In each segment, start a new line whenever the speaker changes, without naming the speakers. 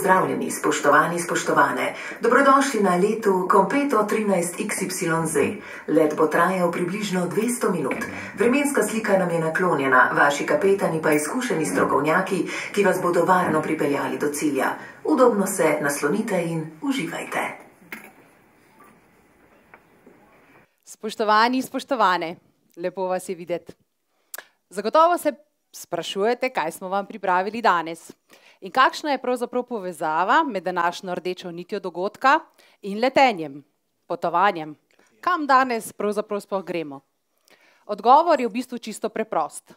pozdravljeni, spoštovani, spoštovane. Dobrodošli na letu Competo 13XYZ. Let bo trajal približno 200 minut. Vremenska slika nam je naklonjena, vaši kapetani pa izkušeni strokovnjaki, ki vas bodo varno pripeljali do cilja. Udobno se naslonite in uživajte.
Spoštovani, spoštovane, lepo vas je videti. Zagotovo se sprašujete, kaj smo vam pripravili danes. In kakšna je pravzaprav povezava med današnjo rdečo nitjo dogodka in letenjem, potovanjem? Kam danes pravzaprav sploh gremo? Odgovor je v bistvu čisto preprost.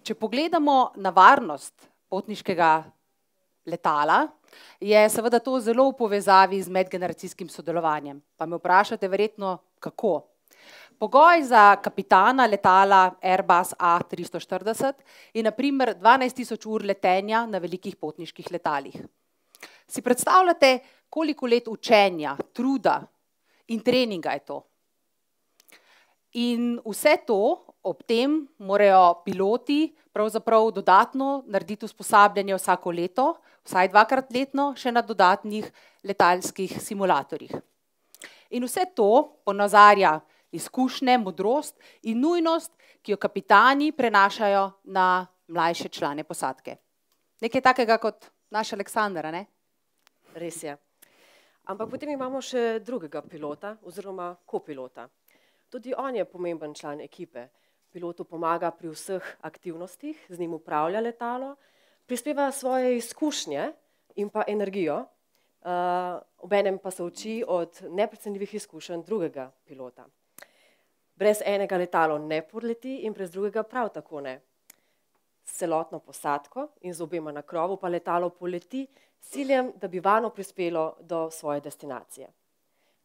Če pogledamo na varnost potniškega letala, je seveda to zelo v povezavi z medgeneracijskim sodelovanjem. Pa me vprašate verjetno, kako? Pogoj za kapitana letala Airbus A340 je na primer 12.000 ur letenja na velikih potniških letalih. Si predstavljate, koliko let učenja, truda in treninga je to? In vse to ob tem morajo piloti pravzaprav dodatno narediti usposabljanje vsako leto, vsaj 2-krat letno, še na dodatnih letalskih simulatorjih. In vse to ponazarja izkušnje, modrost in nujnost, ki jo kapitani prenašajo na mlajše člane posadke. Nekaj takega kot naš Aleksandar, ne?
Res je. Ampak potem imamo še drugega pilota oziroma kopilota. Tudi on je pomemben član ekipe. Pilotu pomaga pri vseh aktivnostih, z njim upravlja letalo, prispeva svoje izkušnje in pa energijo, obenem pa se uči od neprecenljivih izkušenj drugega pilota. Brez enega letalo ne poleti in brez drugega prav tako ne. S celotno posadko in z obema na krovu pa letalo poleti s ciljem, da bi varno prispelo do svoje destinacije.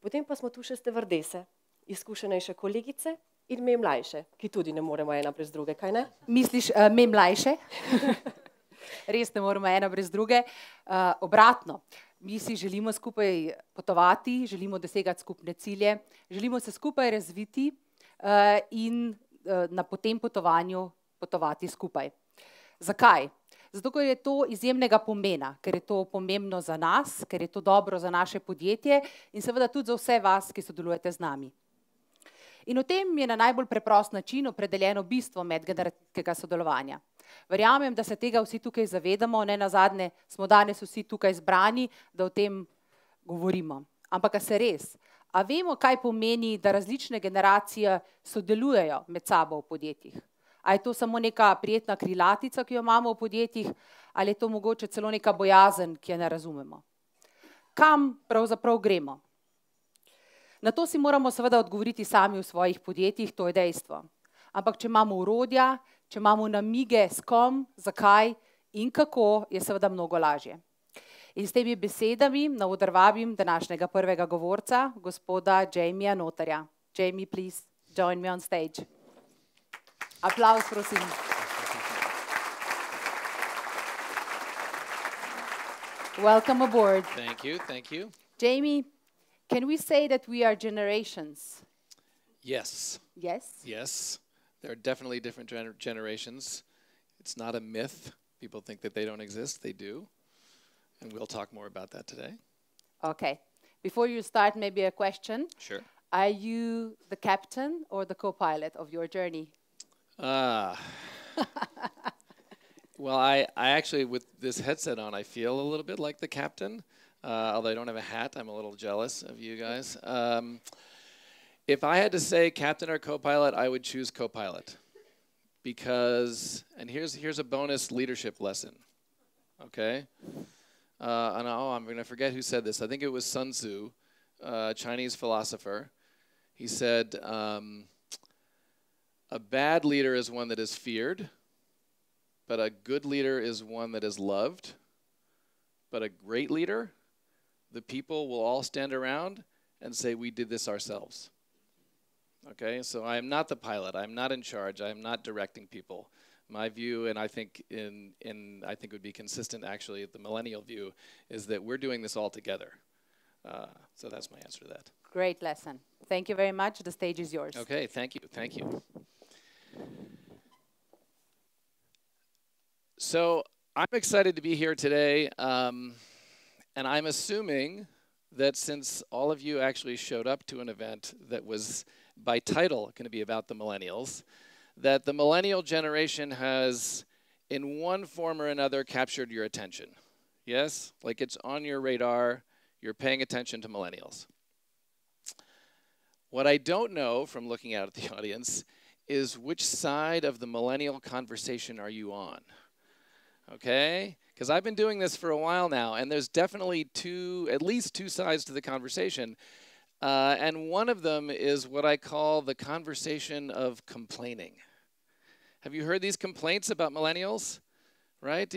Potem pa smo tu še stevardese, izkušenejše kolegice in me mlajše, ki tudi ne moremo ena brez druge, kaj ne?
Misliš me mlajše? Res ne moremo ena brez druge. Obratno, mi si želimo skupaj potovati, želimo dosegati skupne cilje, želimo se skupaj razviti in na potem potovanju potovati skupaj. Zakaj? Zato, ker je to izjemnega pomena, ker je to pomembno za nas, ker je to dobro za naše podjetje in seveda tudi za vse vas, ki sodelujete z nami. In v tem je na najbolj preprost način opredeljeno bistvo medgeneracijskega sodelovanja. Verjamem, da se tega vsi tukaj zavedamo, ne nazadnje smo danes vsi tukaj zbrani, da o tem govorimo. Ampak a se res? A vemo, kaj pomeni, da različne generacije sodelujejo med sabo v podjetjih? A je to samo neka prijetna krilatica, ki jo imamo v podjetjih, ali je to mogoče celo neka bojazen, ki je ne razumemo? Kam pravzaprav gremo? Na to si moramo seveda odgovoriti sami v svojih podjetjih, to je dejstvo. Ampak če imamo orodja, če imamo namige s kom, zakaj in kako, je seveda mnogo lažje. In s temi besedami na oder vabim današnjega prvega govorca, gospoda Jammie Notterja. Jammie, please join me on stage. Applaus, prosim. Welcome aboard.
Thank you, thank you.
Jammie, can we say that we are generations?
Yes.
Yes?
Yes. There are definitely different generations. It's not a myth. People think that they don't exist. They do. And we'll talk more about that today.
Okay. Before you start, maybe a question.
Sure.
Are you the captain or the co-pilot of your journey?
Well, I actually, with this headset on, I feel a little bit like the captain. Although I don't have a hat, I'm a little jealous of you guys. If I had to say captain or co-pilot, I would choose co-pilot. Because, and here's a bonus leadership lesson, okay? I'm going to forget who said this. I think it was Sun Tzu, a Chinese philosopher. He said, a bad leader is one that is feared, but a good leader is one that is loved. But a great leader, the people will all stand around and say, we did this ourselves. Okay, so I am not the pilot. I'm not in charge. I am not directing people. My view, and I think I think would be consistent actually, the millennial view, is that we're doing this all together. So that's my answer to that.
Great lesson. Thank you very much. The stage is yours.
Okay, thank you, thank you. So I'm excited to be here today. And I'm assuming that since all of you actually showed up to an event that was by title going to be about the millennials, that the millennial generation has, in one form or another, captured your attention. Yes? Like it's on your radar, you're paying attention to millennials. What I don't know from looking out at the audience is which side of the millennial conversation are you on? Okay? Because I've been doing this for a while now, and there's definitely at least two sides to the conversation. And one of them is what I call the conversation of complaining. Have you heard these complaints about millennials? Right?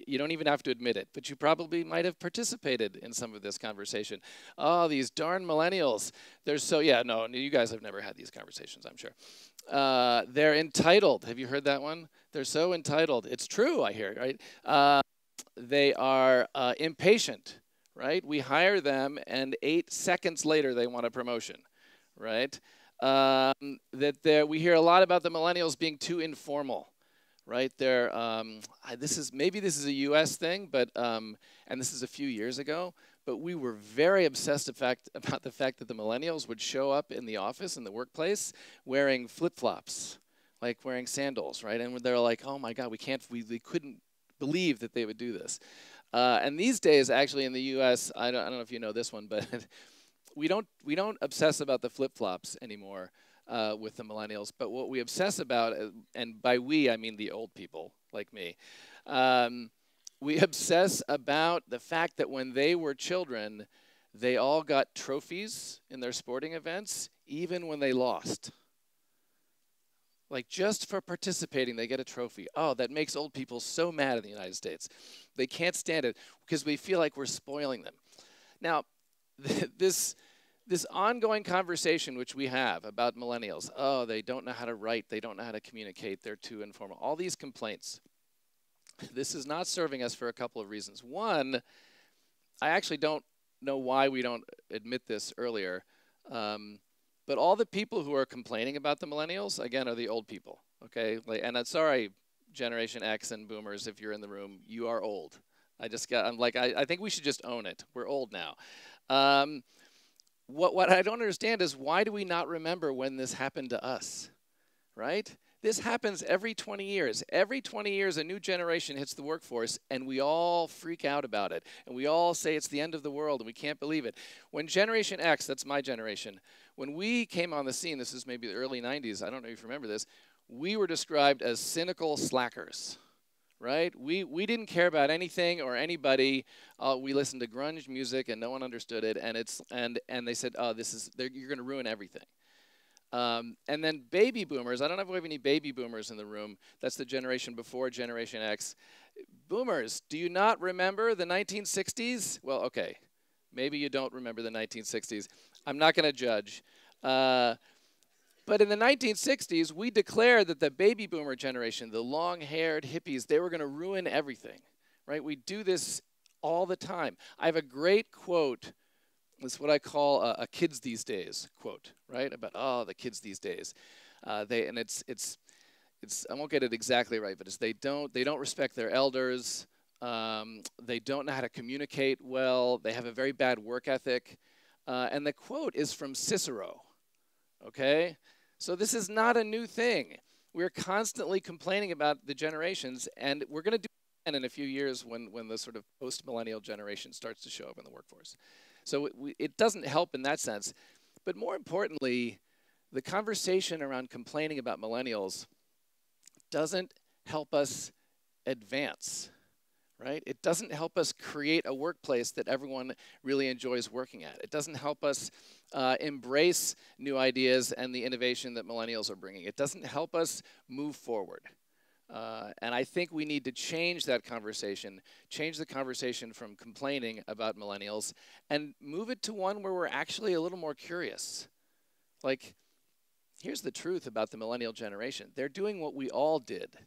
You don't even have to admit it, but you probably might have participated in some of this conversation. Oh, these darn millennials. They're so, yeah, no, you guys have never had these conversations, I'm sure. They're entitled. Have you heard that one? They're so entitled. It's true, I hear, right? They are impatient, right? We hire them, and 8 seconds later, they want a promotion, right? We hear a lot about the millennials being too informal. Right there, maybe this is a U.S. thing, but and this is a few years ago. But we were very obsessed about the fact that the millennials would show up in the office, in the workplace, wearing flip-flops, like wearing sandals, right? And they're like, "Oh my God, we couldn't believe that they would do this." And these days, actually, in the U.S., I don't know if you know this one, but we don't obsess about the flip-flops anymore. With the millennials, but what we obsess about, and by we I mean the old people like me, we obsess about the fact that when they were children, they all got trophies in their sporting events, even when they lost. Like just for participating, they get a trophy. Oh, that makes old people so mad in the United States. They can't stand it because we feel like we're spoiling them. Now, this ongoing conversation which we have about millennials, oh, they don't know how to write, they don't know how to communicate, they're too informal, all these complaints, this is not serving us for a couple of reasons. One, I actually don't know why we don't admit this earlier, but all the people who are complaining about the millennials, again, are the old people, okay? And I'm sorry, Generation X and boomers, if you're in the room, you are old. I think we should just own it. We're old now. What I don't understand is why do we not remember when this happened to us, right? This happens every 20 years. Every 20 years, a new generation hits the workforce, and we all freak out about it. And we all say it's the end of the world, and we can't believe it. When Generation X, that's my generation, when we came on the scene, this is maybe the early 90s, I don't know if you remember this, we were described as cynical slackers. Right? We didn't care about anything or anybody. We listened to grunge music and no one understood it. And they said, "Oh, you're going to ruin everything." And then baby boomers. I don't know if we have any baby boomers in the room. That's the generation before Generation X. Boomers, do you not remember the 1960s? Well, okay, maybe you don't remember the 1960s. I'm not going to judge. But in the 1960s, we declared that the baby boomer generation, the long-haired hippies, they were going to ruin everything, right? We do this all the time. I have a great quote. It's what I call a kids these days quote, right? About, oh, the kids these days. It's I won't get it exactly right, but it's they don't respect their elders. They don't know how to communicate well. They have a very bad work ethic. And the quote is from Cicero, okay? So this is not a new thing. We're constantly complaining about the generations, and we're going to do it in a few years when the sort of post-millennial generation starts to show up in the workforce. So it doesn't help in that sense. But more importantly, the conversation around complaining about millennials doesn't help us advance, right? It doesn't help us create a workplace that everyone really enjoys working at. It doesn't help us embrace new ideas and the innovation that millennials are bringing. It doesn't help us move forward. And I think we need to change that conversation, change the conversation from complaining about millennials and move it to one where we're actually a little more curious. Like, here's the truth about the millennial generation. They're doing what we all did.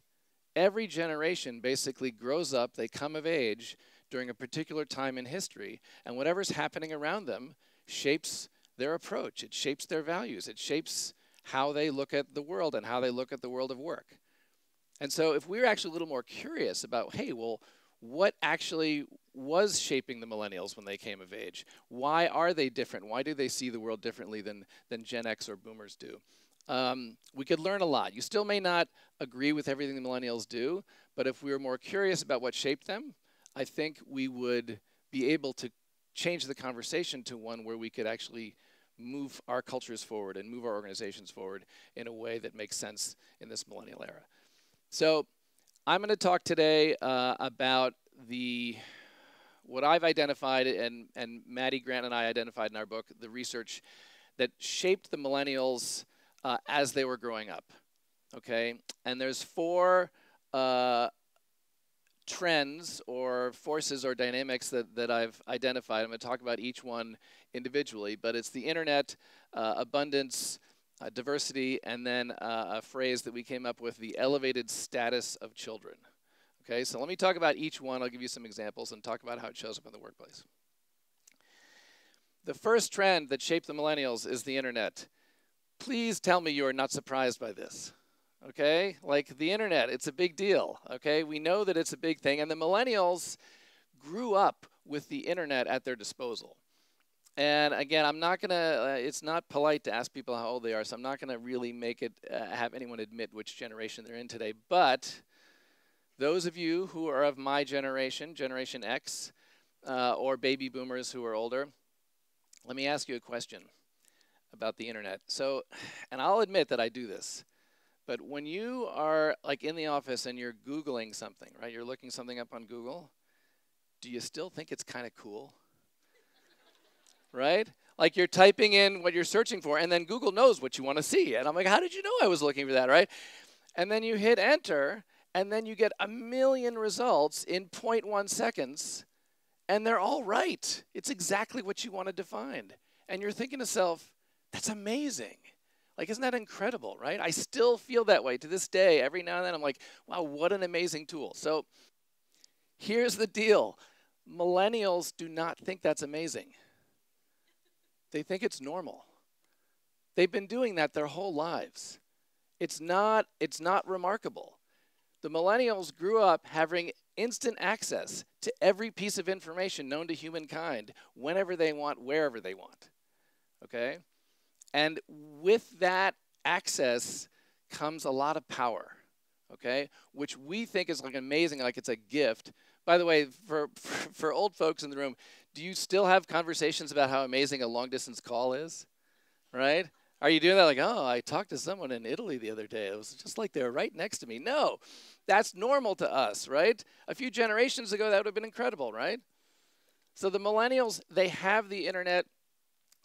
Every generation basically grows up, they come of age during a particular time in history, and whatever's happening around them shapes their approach. It shapes their values. It shapes how they look at the world and how they look at the world of work. And so if we're actually a little more curious about, hey, well, what was shaping the millennials when they came of age? Why are they different? Why do they see the world differently than Gen X or boomers do? We could learn a lot. You still may not agree with everything the millennials do, but if we were more curious about what shaped them, I think we would be able to change the conversation to one where we could actually move our cultures forward and move our organizations forward in a way that makes sense in this millennial era. So I'm going to talk today about what I've identified and Maddie Grant and I identified in our book, the research that shaped the millennials as they were growing up, okay? And there's 4 trends or forces or dynamics that I've identified. I'm going to talk about each one individually, but it's the internet, abundance, diversity, and then a phrase that we came up with, the elevated status of children. Okay, so let me talk about each one. I'll give you some examples and talk about how it shows up in the workplace. The first trend that shaped the millennials is the internet. Please tell me you are not surprised by this. Okay, like the internet, it's a big deal. Okay, we know that it's a big thing, and the millennials grew up with the internet at their disposal. And again, I'm not gonna, it's not polite to ask people how old they are, so I'm not gonna really make it, have anyone admit which generation they're in today. But those of you who are of my generation, Generation X, or baby boomers who are older, let me ask you a question about the internet. So, and I'll admit that I do this, but when you are like in the office and you're Googling something, right? You're looking something up on Google, do you still think it's kind of cool? Right? Like you're typing in what you're searching for, and then Google knows what you want to see. And I'm like, how did you know I was looking for that, right? And then you hit enter, and then you get 1 million results in 0.1 seconds, and they're all right. It's exactly what you wanted to find. And you're thinking to yourself, that's amazing. Like, isn't that incredible, right? I still feel that way to this day. Every now and then I'm like, wow, what an amazing tool. So here's the deal. Millennials do not think that's amazing. They think it's normal. They've been doing that their whole lives. It's not remarkable. The millennials grew up having instant access to every piece of information known to humankind whenever they want, wherever they want. Okay? And with that access comes a lot of power, okay? Which we think is like amazing, like it's a gift. By the way, for old folks in the room, do you still have conversations about how amazing a long-distance call is, right? Are you doing that like, oh, I talked to someone in Italy the other day. It was just like they were right next to me. No, that's normal to us, right? A few generations ago, that would have been incredible, right? So the millennials, they have the internet.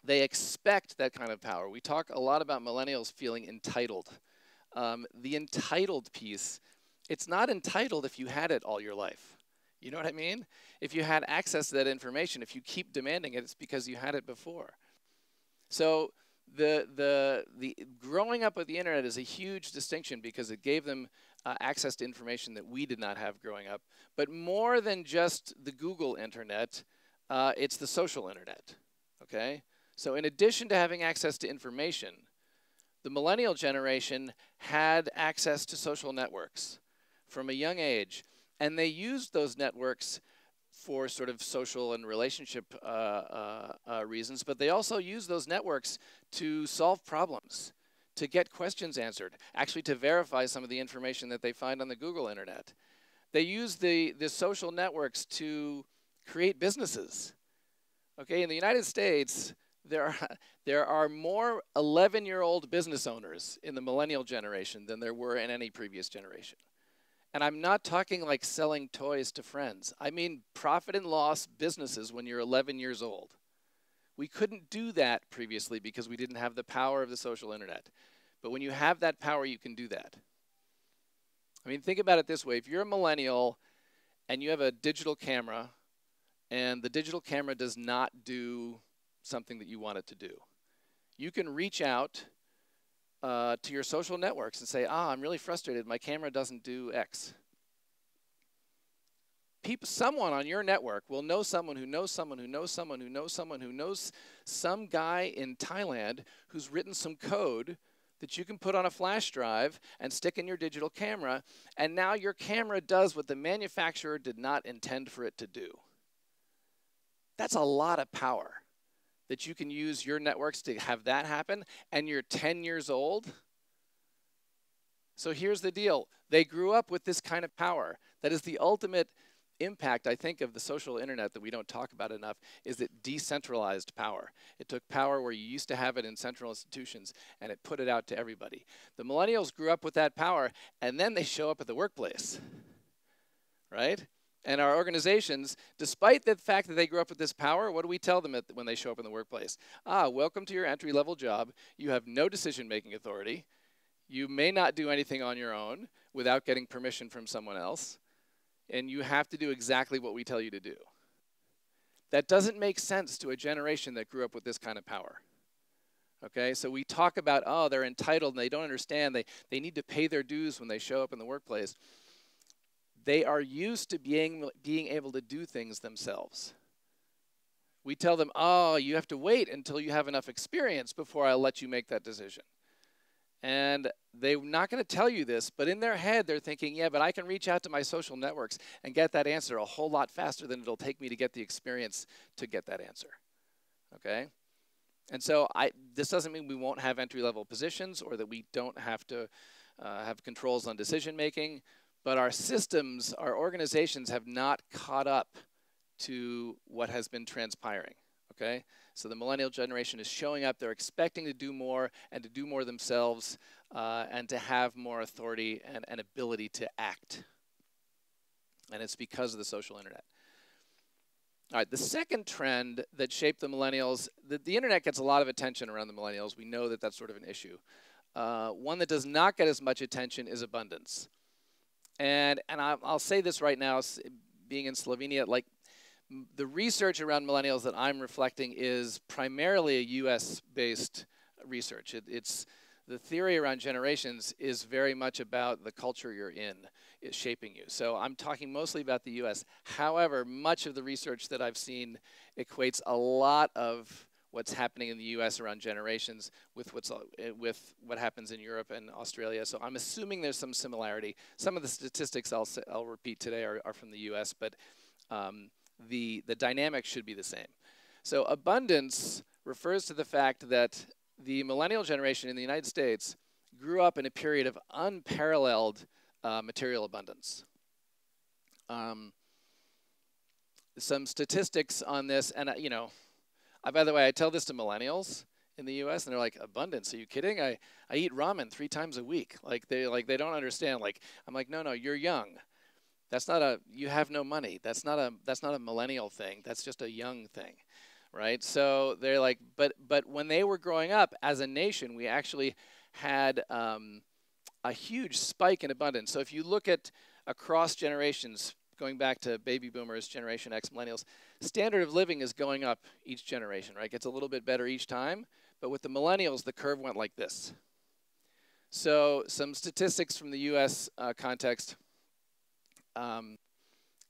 They expect that kind of power. We talk a lot about millennials feeling entitled. The entitled piece, it's not entitled if you had it all your life. You know what I mean? If you had access to that information, if you keep demanding it, it's because you had it before. So the growing up with the internet is a huge distinction because it gave them access to information that we did not have growing up. But more than just the Google internet, it's the social internet, okay? So in addition to having access to information, the millennial generation had access to social networks from a young age. And they used those networks for sort of social and relationship reasons, but they also used those networks to solve problems, to get questions answered, actually to verify some of the information that they find on the Google internet. They used the social networks to create businesses. Okay, in the United States, there are more 11-year-old business owners in the millennial generation than there were in any previous generation. And I'm not talking like selling toys to friends. I mean profit and loss businesses when you're 11 years old. We couldn't do that previously because we didn't have the power of the social internet. But when you have that power, you can do that. I mean, think about it this way. If you're a millennial and you have a digital camera and the digital camera does not do something that you want it to do, you can reach out to your social networks and say, I'm really frustrated. My camera doesn't do X. Someone on your network will know someone who knows someone who knows someone who knows someone who knows some guy in Thailand who's written some code that you can put on a flash drive and stick in your digital camera, and now your camera does what the manufacturer did not intend for it to do. That's a lot of power that you can use your networks to have that happen, and you're 10 years old. So here's the deal. They grew up with this kind of power. That is the ultimate impact, I think, of the social internet that we don't talk about enough, is it decentralized power. It took power where you used to have it in central institutions, and it put it out to everybody. The millennials grew up with that power, and then they show up at the workplace, right? And our organizations, despite the fact that they grew up with this power, what do we tell them when they show up in the workplace? Welcome to your entry-level job. You have no decision-making authority. You may not do anything on your own without getting permission from someone else. And you have to do exactly what we tell you to do. That doesn't make sense to a generation that grew up with this kind of power. Okay, so we talk about, oh, they're entitled and they don't understand. They need to pay their dues when they show up in the workplace. They are used to being able to do things themselves. We tell them, oh, you have to wait until you have enough experience before I'll let you make that decision. And they're not going to tell you this, but in their head they're thinking, yeah, but I can reach out to my social networks and get that answer a whole lot faster than it'll take me to get the experience to get that answer. Okay? And so this doesn't mean we won't have entry-level positions or that we don't have to have controls on decision-making, but our systems, our organizations have not caught up to what has been transpiring. Okay? So the millennial generation is showing up. They're expecting to do more and to do more themselves and to have more authority and ability to act. And it's because of the social internet. All right, the second trend that shaped the millennials, the internet gets a lot of attention around the millennials. We know that that's sort of an issue. One that does not get as much attention is abundance. And I'll say this right now, being in Slovenia, like the research around millennials that I'm reflecting is primarily a US-based research. It's the theory around generations is very much about the culture you're in, is shaping you. So I'm talking mostly about the US. However, much of the research that I've seen equates a lot of what's happening in the US around generations with what happens in Europe and Australia. So I'm assuming there's some similarity. Some of the statistics I'll repeat today are from the US, but the dynamic should be the same. So abundance refers to the fact that the millennial generation in the United States grew up in a period of unparalleled material abundance. Some statistics on this, and by the way, I tell this to millennials in the U.S. and they're like, "Abundance? Are you kidding? I eat ramen 3 times a week." They don't understand. I'm like, no, you're young. That's not you have no money. That's not a millennial thing. That's just a young thing, right? So they're like, but when they were growing up as a nation, we actually had a huge spike in abundance. So if you look at across generations, going back to baby boomers, Generation X, millennials, standard of living is going up each generation, right? Gets a little bit better each time. But with the millennials, the curve went like this. So some statistics from the U.S. Context. In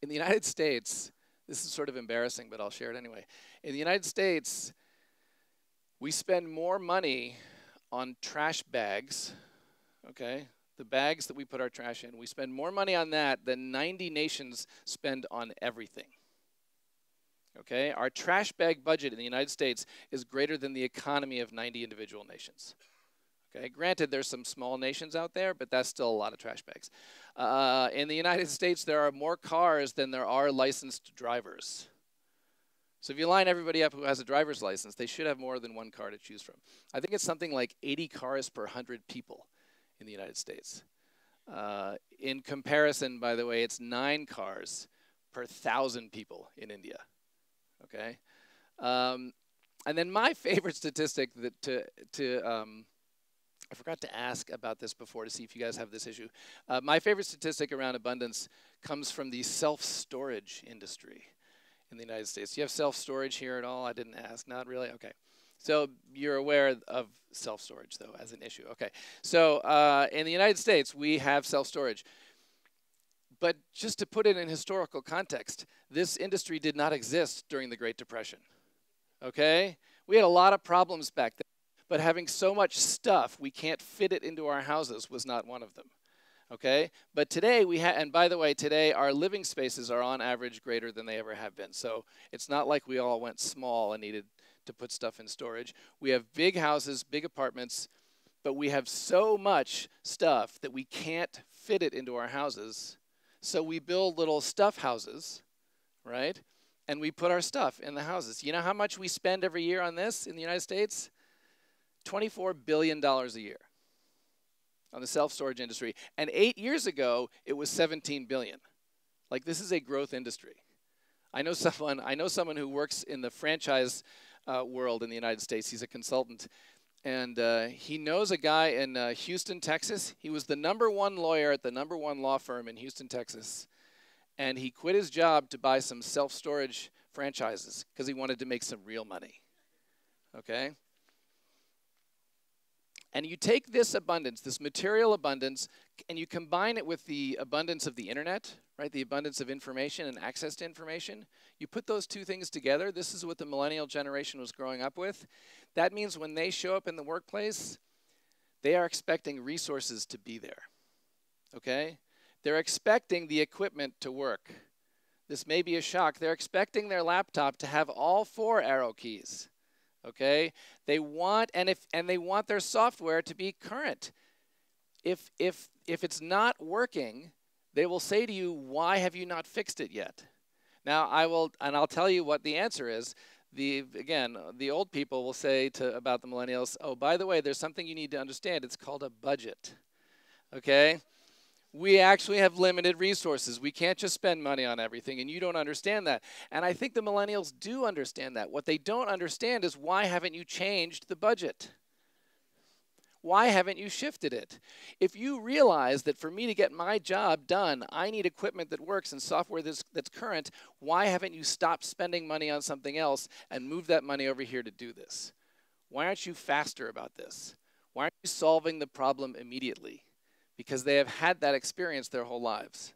the United States, this is sort of embarrassing, but I'll share it anyway. In the United States, we spend more money on trash bags, okay? The bags that we put our trash in. We spend more money on that than 90 nations spend on everything. Okay? Our trash bag budget in the United States is greater than the economy of 90 individual nations. Okay? Granted, there's some small nations out there, but that's still a lot of trash bags. In the United States, there are more cars than there are licensed drivers. So if you line everybody up who has a driver's license, they should have more than one car to choose from. I think it's something like 80 cars per 100 people in the United States. In comparison, by the way, it's 9 cars per 1,000 people in India. Okay, and then my favorite statistic that I forgot to ask about this before to see if you guys have this issue. My favorite statistic around abundance comes from the self-storage industry in the United States. Do you have self-storage here at all? I didn't ask. Not really? Okay. So you're aware of self-storage, though, as an issue. Okay. So in the United States, we have self-storage. But just to put it in historical context, this industry did not exist during the Great Depression. Okay? We had a lot of problems back then. But having so much stuff, we can't fit it into our houses was not one of them. Okay, but today we have, and by the way, today our living spaces are on average greater than they ever have been. So it's not like we all went small and needed to put stuff in storage. We have big houses, big apartments, but we have so much stuff that we can't fit it into our houses. So we build little stuff houses, right? And we put our stuff in the houses. You know how much we spend every year on this in the United States? $24 billion a year on the self-storage industry. And 8 years ago, it was 17 billion. Like, this is a growth industry. I know someone who works in the franchise world in the United States. He's a consultant. And he knows a guy in Houston, Texas. He was the #1 lawyer at the #1 law firm in Houston, Texas. And he quit his job to buy some self-storage franchises because he wanted to make some real money. Okay? And you take this abundance, this material abundance, and you combine it with the abundance of the internet, right? The abundance of information and access to information. You put those two things together. This is what the millennial generation was growing up with. That means when they show up in the workplace, they are expecting resources to be there, okay? They're expecting the equipment to work. This may be a shock. They're expecting their laptop to have all 4 arrow keys. Okay, they want they want their software to be current. If it's not working, they will say to you, "Why have you not fixed it yet?" Now I'll tell you what the answer is. The old people will say about the millennials, "Oh, by the way, there's something you need to understand. It's called a budget." Okay? We actually have limited resources. We can't just spend money on everything, and you don't understand that. And I think the millennials do understand that. What they don't understand is, why haven't you changed the budget? Why haven't you shifted it? If you realize that for me to get my job done, I need equipment that works and software that's current, why haven't you stopped spending money on something else and moved that money over here to do this? Why aren't you faster about this? Why aren't you solving the problem immediately? Because they have had that experience their whole lives.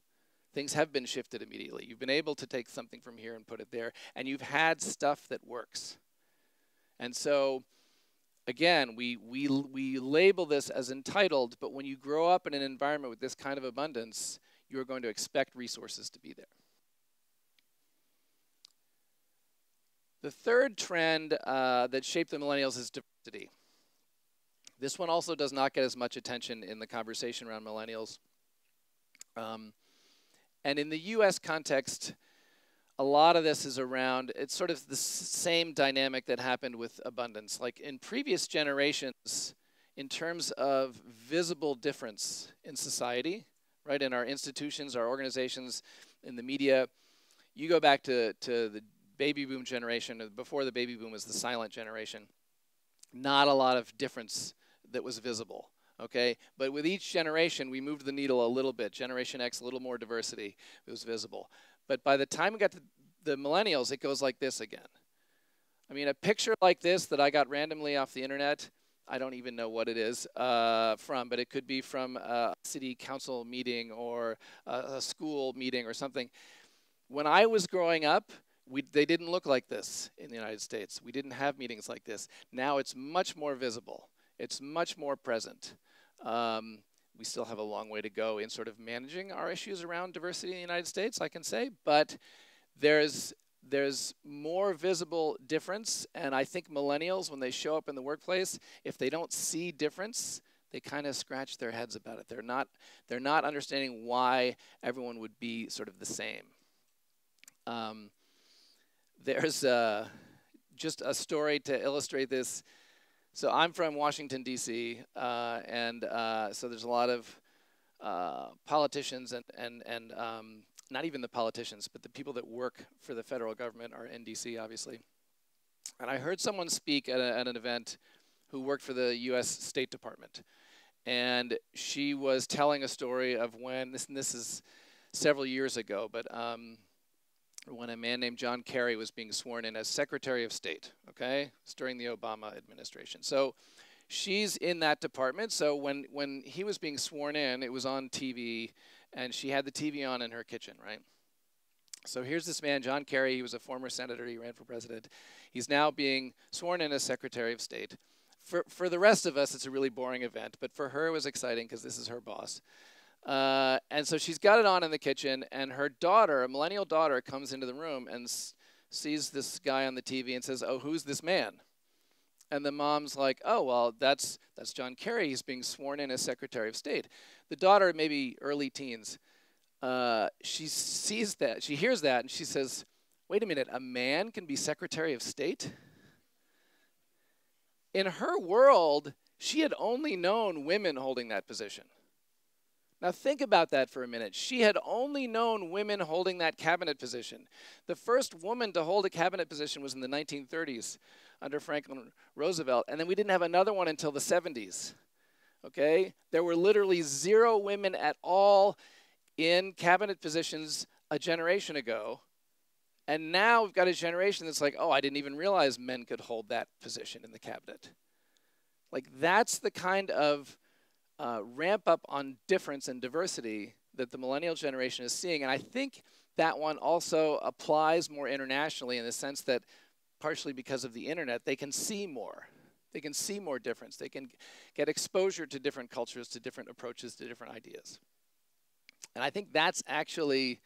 Things have been shifted immediately. You've been able to take something from here and put it there, and you've had stuff that works. And so, again, we label this as entitled, but when you grow up in an environment with this kind of abundance, you're going to expect resources to be there. The third trend that shaped the millennials is diversity. This one also does not get as much attention in the conversation around millennials. And in the US context, a lot of this is around, it's sort of the same dynamic that happened with abundance. Like in previous generations, in terms of visible difference in society, right, in our institutions, our organizations, in the media, you go back to the baby boom generation. Before the baby boom was the silent generation. Not a lot of difference that was visible, okay? But with each generation, we moved the needle a little bit. Generation X, a little more diversity, it was visible. But by the time we got to the millennials, it goes like this again. I mean, a picture like this that I got randomly off the internet, I don't even know what it is from, but it could be from a city council meeting or a school meeting or something. When I was growing up, they didn't look like this in the United States. We didn't have meetings like this. Now it's much more visible. It's much more present. We still have a long way to go in sort of managing our issues around diversity in the United States, I can say, but there's more visible difference, and I think millennials, when they show up in the workplace, if they don't see difference, they kind of scratch their heads about it. They're not understanding why everyone would be sort of the same. There's just a story to illustrate this. So I'm from Washington, D.C., and so there's a lot of politicians and not even the politicians, but the people that work for the federal government are in D.C., obviously. And I heard someone speak at an event who worked for the U.S. State Department. And she was telling a story of when, this is several years ago, but when a man named John Kerry was being sworn in as Secretary of State, okay? It's during the Obama administration. So she's in that department. So when he was being sworn in, it was on TV, and she had the TV on in her kitchen, right? So here's this man, John Kerry. He was a former senator. He ran for president. He's now being sworn in as Secretary of State. For the rest of us, it's a really boring event, but for her, it was exciting because this is her boss. And so she's got it on in the kitchen, and her daughter, a millennial daughter, comes into the room and sees this guy on the TV and says, "Oh, who's this man?" And the mom's like, "Oh, well, that's John Kerry. He's being sworn in as Secretary of State." The daughter, maybe early teens, she sees that, she hears that, and she says, "Wait a minute, a man can be Secretary of State?" In her world, she had only known women holding that position. Now think about that for a minute. She had only known women holding that cabinet position. The first woman to hold a cabinet position was in the 1930s under Franklin Roosevelt, and then we didn't have another one until the 70s. Okay? There were literally 0 women at all in cabinet positions a generation ago, and now we've got a generation that's like, "Oh, I didn't even realize men could hold that position in the cabinet." Like, that's the kind of ramp up on difference and diversity that the millennial generation is seeing. And I think that one also applies more internationally in the sense that partially because of the internet, they can see more. They can see more difference. They can get exposure to different cultures, to different approaches, to different ideas. And I think that's actually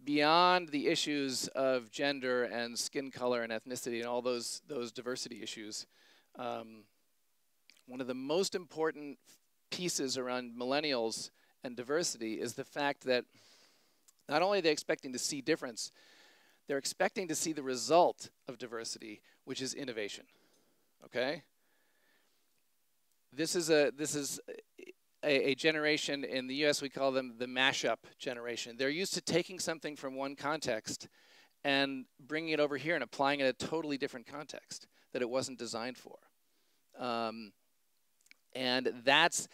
beyond the issues of gender and skin color and ethnicity and all those diversity issues. One of the most important pieces around millennials and diversity is the fact that not only are they expecting to see difference, they're expecting to see the result of diversity, which is innovation. Okay? This is a generation in the US, we call them the mashup generation. They're used to taking something from one context and bringing it over here and applying it in a totally different context that it wasn't designed for. And that's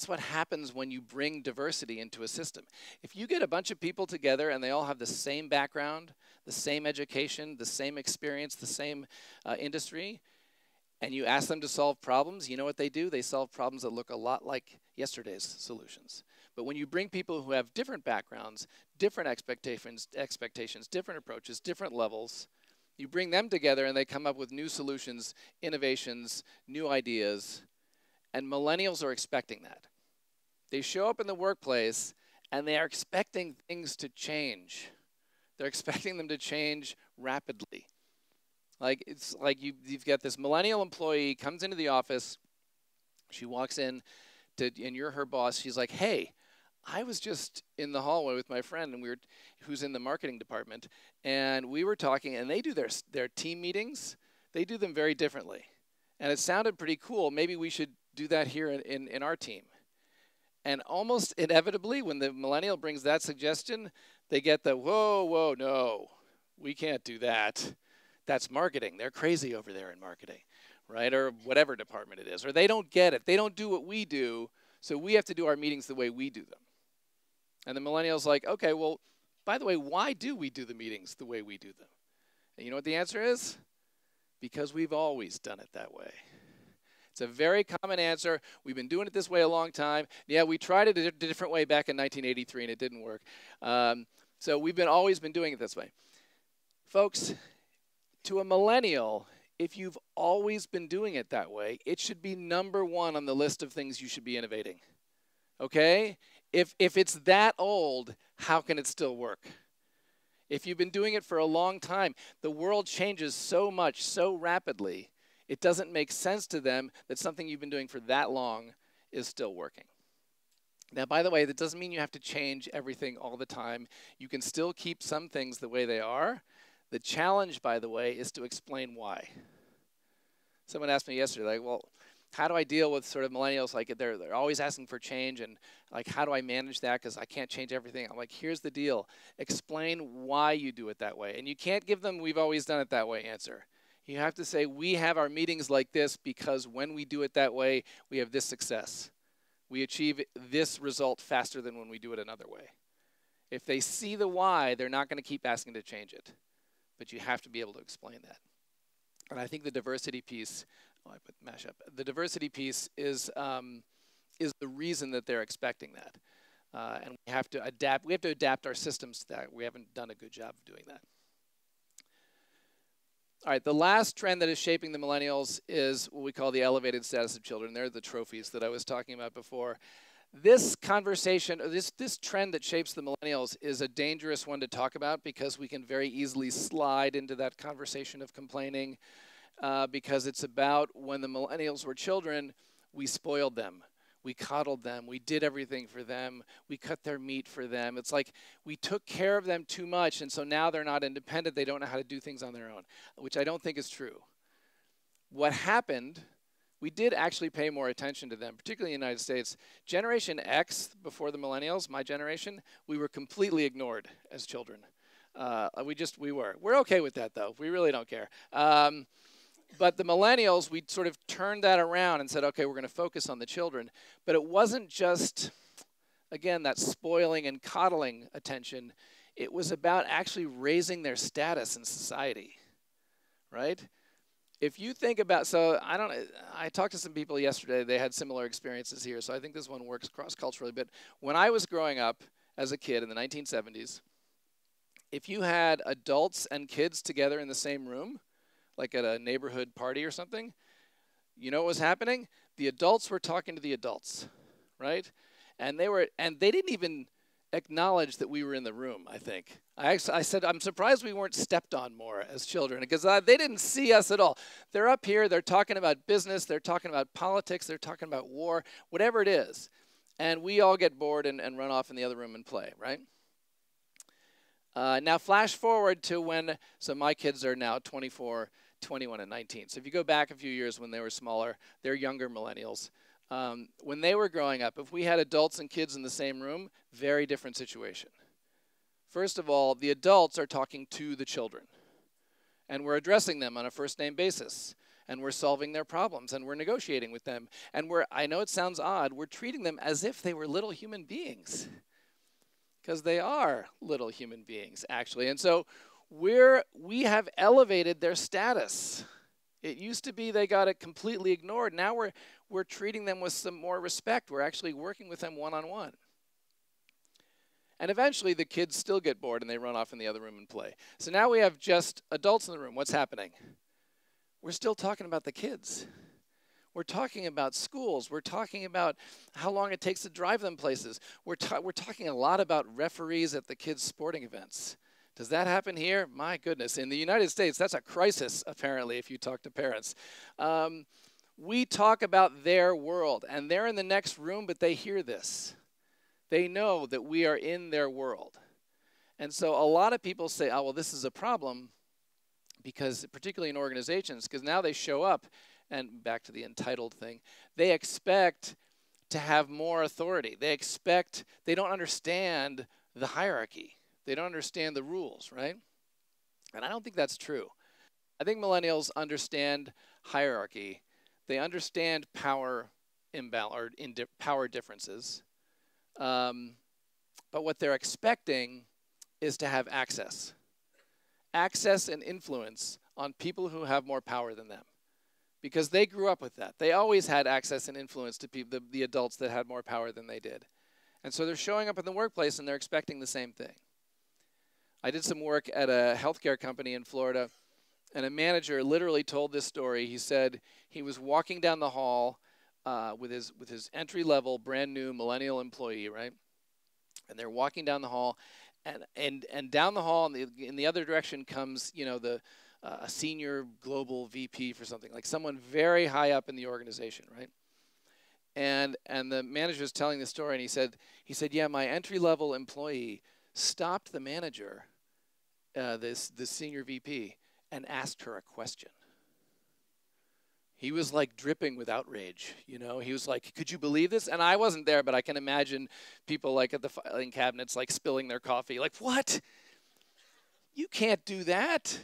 what happens when you bring diversity into a system. If you get a bunch of people together and they all have the same background, the same education, the same experience, the same industry, and you ask them to solve problems, you know what they do? They solve problems that look a lot like yesterday's solutions. But when you bring people who have different backgrounds, different expectations, different approaches, different levels, you bring them together and they come up with new solutions, innovations, new ideas. And millennials are expecting that. They show up in the workplace and they are expecting things to change. They're expecting them to change rapidly. Like, it's like you've got this millennial employee comes into the office, she walks in, and you're her boss. She's like, "Hey, I was just in the hallway with my friend, and who's in the marketing department, and we were talking, and they do their team meetings. They do them very differently, and it sounded pretty cool. Maybe we should do that here in our team." And almost inevitably, when the millennial brings that suggestion, they get the, whoa, no, we can't do that. That's marketing. They're crazy over there in marketing, right? Or whatever department it is. Or they don't get it. They don't do what we do, so we have to do our meetings the way we do them. And the millennial's like, "Okay, well, by the way, why do we do the meetings the way we do them?" And you know what the answer is? Because we've always done it that way. It's a very common answer. We've been doing it this way a long time. Yeah, we tried it a different way back in 1983 and it didn't work. So we've always been doing it this way. Folks, to a millennial, if you've always been doing it that way, it should be #1 on the list of things you should be innovating. Okay? If it's that old, how can it still work? If you've been doing it for a long time, the world changes so much, so rapidly, it doesn't make sense to them that something you've been doing for that long is still working. Now, by the way, that doesn't mean you have to change everything all the time. You can still keep some things the way they are. The challenge, by the way, is to explain why. Someone asked me yesterday, like, well, how do I deal with sort of millennials? Like, they're always asking for change, and like, how do I manage that? Because I can't change everything. I'm like, here's the deal. Explain why you do it that way. And you can't give them, "We've always done it that way" answer. You have to say, "We have our meetings like this because when we do it that way, we have this success. We achieve this result faster than when we do it another way." If they see the why, they're not going to keep asking to change it. But you have to be able to explain that. And I think the diversity piece, I put mashup. The diversity piece is the reason that they're expecting that. And we have to adapt. We have to adapt our systems to that. We haven't done a good job of doing that. All right, the last trend that is shaping the millennials is what we call the elevated status of children. They're the trophies that I was talking about before. this conversation, or this trend that shapes the millennials is a dangerous one to talk about because we can very easily slide into that conversation of complaining because it's about when the millennials were children, we spoiled them. We coddled them. We did everything for them. We cut their meat for them. It's like we took care of them too much, and so now they're not independent. They don't know how to do things on their own, which I don't think is true. What happened, we did actually pay more attention to them, particularly in the United States. Generation X, before the millennials, my generation, we were completely ignored as children. We were. We're okay with that, though. We really don't care. But the millennials, we sort of turned that around and said, okay, we're going to focus on the children. But it wasn't just, again, that spoiling and coddling attention. It was about actually raising their status in society, right? If you think about, so I talked to some people yesterday, they had similar experiences here, so I think this one works cross-culturally. But when I was growing up as a kid in the 1970s, if you had adults and kids together in the same room, like at a neighborhood party or something, you know what was happening? The adults were talking to the adults, right? And they didn't even acknowledge that we were in the room, I think. I said, I'm surprised we weren't stepped on more as children, because they didn't see us at all. They're up here, they're talking about business, they're talking about politics, they're talking about war, whatever it is. And we all get bored and run off in the other room and play, right? Now flash forward to when, so my kids are now 24, 21, and 19. So if you go back a few years when they were smaller, they're younger millennials. When they were growing up, if we had adults and kids in the same room, very different situation. First of all, the adults are talking to the children, and we're addressing them on a first-name basis, and we're solving their problems, and we're negotiating with them, and I know it sounds odd, we're treating them as if they were little human beings, because they are little human beings, actually. And so we have elevated their status. It used to be they got it completely ignored. Now we're treating them with some more respect. We're actually working with them one-on-one. And eventually the kids still get bored and they run off in the other room and play. So now we have just adults in the room. What's happening? We're still talking about the kids. We're talking about schools. We're talking about how long it takes to drive them places. We're talking a lot about referees at the kids' sporting events. Does that happen here? My goodness. In the United States, that's a crisis, apparently, if you talk to parents. We talk about their world, and they're in the next room, but they hear this. They know that we are in their world. And so a lot of people say, oh, well, this is a problem, because particularly in organizations, because now they show up, and back to the entitled thing, they expect to have more authority. They don't understand the hierarchy. They don't understand the rules, right? And I don't think that's true. I think millennials understand hierarchy. They understand power imbalance or power differences. But what they're expecting is to have access. Access and influence on people who have more power than them. Because they grew up with that. They always had access and influence to the adults that had more power than they did. And so they're showing up in the workplace and they're expecting the same thing. I did some work at a healthcare company in Florida, and a manager literally told this story. He said he was walking down the hall with his entry-level, brand-new millennial employee, right? And they're walking down the hall, and down the hall in the other direction comes, a senior global VP for something, like someone very high up in the organization, right? And the manager was telling the story, and he said, yeah, my entry-level employee stopped the manager, this senior VP, and asked her a question. He was like dripping with outrage, He was like, could you believe this? And I wasn't there, but I can imagine people like at the filing cabinets like spilling their coffee. Like, what? You can't do that.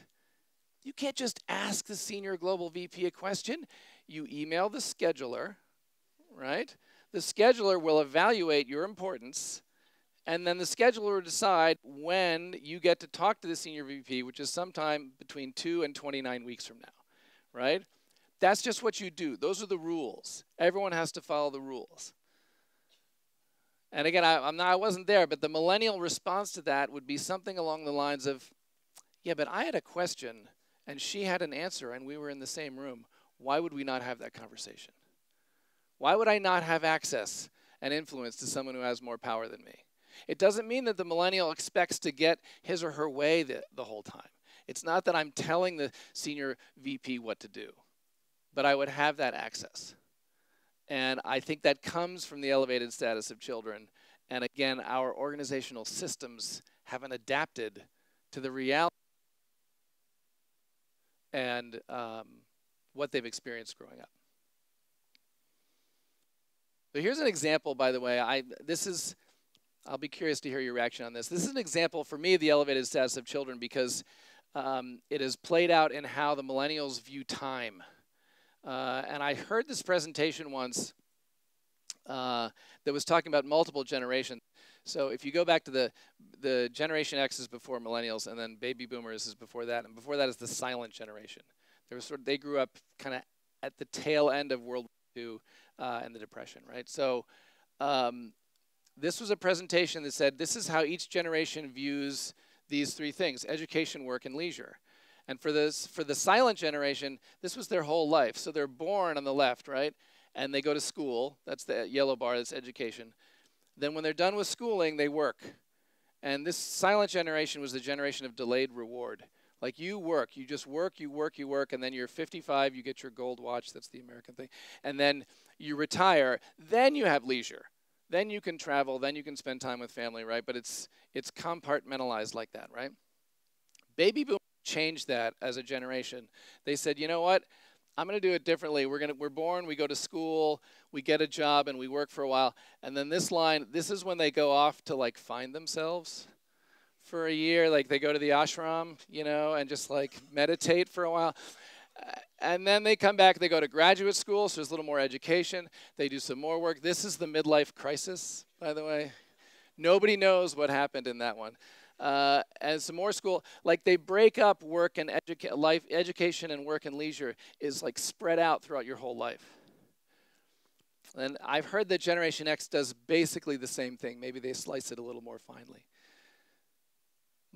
You can't just ask the senior global VP a question. You email the scheduler, right? The scheduler will evaluate your importance, and then the scheduler will decide when you get to talk to the senior VP, which is sometime between 2 and 29 weeks from now, right? That's just what you do. Those are the rules. Everyone has to follow the rules. And again, I wasn't there, but the millennial response to that would be something along the lines of, yeah, but I had a question, and she had an answer, and we were in the same room. Why would we not have that conversation? Why would I not have access and influence to someone who has more power than me. It doesn't mean that the millennial expects to get his or her way the whole time. It's not that I'm telling the senior VP what to do, but I would have that access. And I think that comes from the elevated status of children. And again, our organizational systems haven't adapted to the reality and what they've experienced growing up. So here's an example, by the way. I'll be curious to hear your reaction on this. This is an example for me of the elevated status of children because it is played out in how the millennials view time. And I heard this presentation once that was talking about multiple generations. So if you go back to the Generation X is before millennials, and then baby boomers is before that, and before that is the silent generation. They grew up kind of at the tail end of World War II and the Depression, right? So this was a presentation that said, this is how each generation views these three things: education, work, and leisure. And for the silent generation, this was their whole life. So they're born on the left, right? And they go to school. That's the yellow bar, that's education. Then when they're done with schooling, they work. And this silent generation was the generation of delayed reward. Like you work, you just work, you work, you work, and then you're 55, you get your gold watch, that's the American thing. And then you retire, then you have leisure. Then you can travel, then you can spend time with family, right? But it's compartmentalized like that, right? Baby boomers changed that as a generation. They said, you know what? I'm going to do it differently. We're born, we go to school, we get a job, and we work for a while. And then this is when they go off to like find themselves for a year. Like they go to the ashram, you know, and just like meditate for a while. And then they come back, they go to graduate school, so there's a little more education. They do some more work. This is the midlife crisis, by the way. Nobody knows what happened in that one. And some more school, like they break up work and education and work and leisure is like spread out throughout your whole life. And I've heard that Generation X does basically the same thing. Maybe they slice it a little more finely.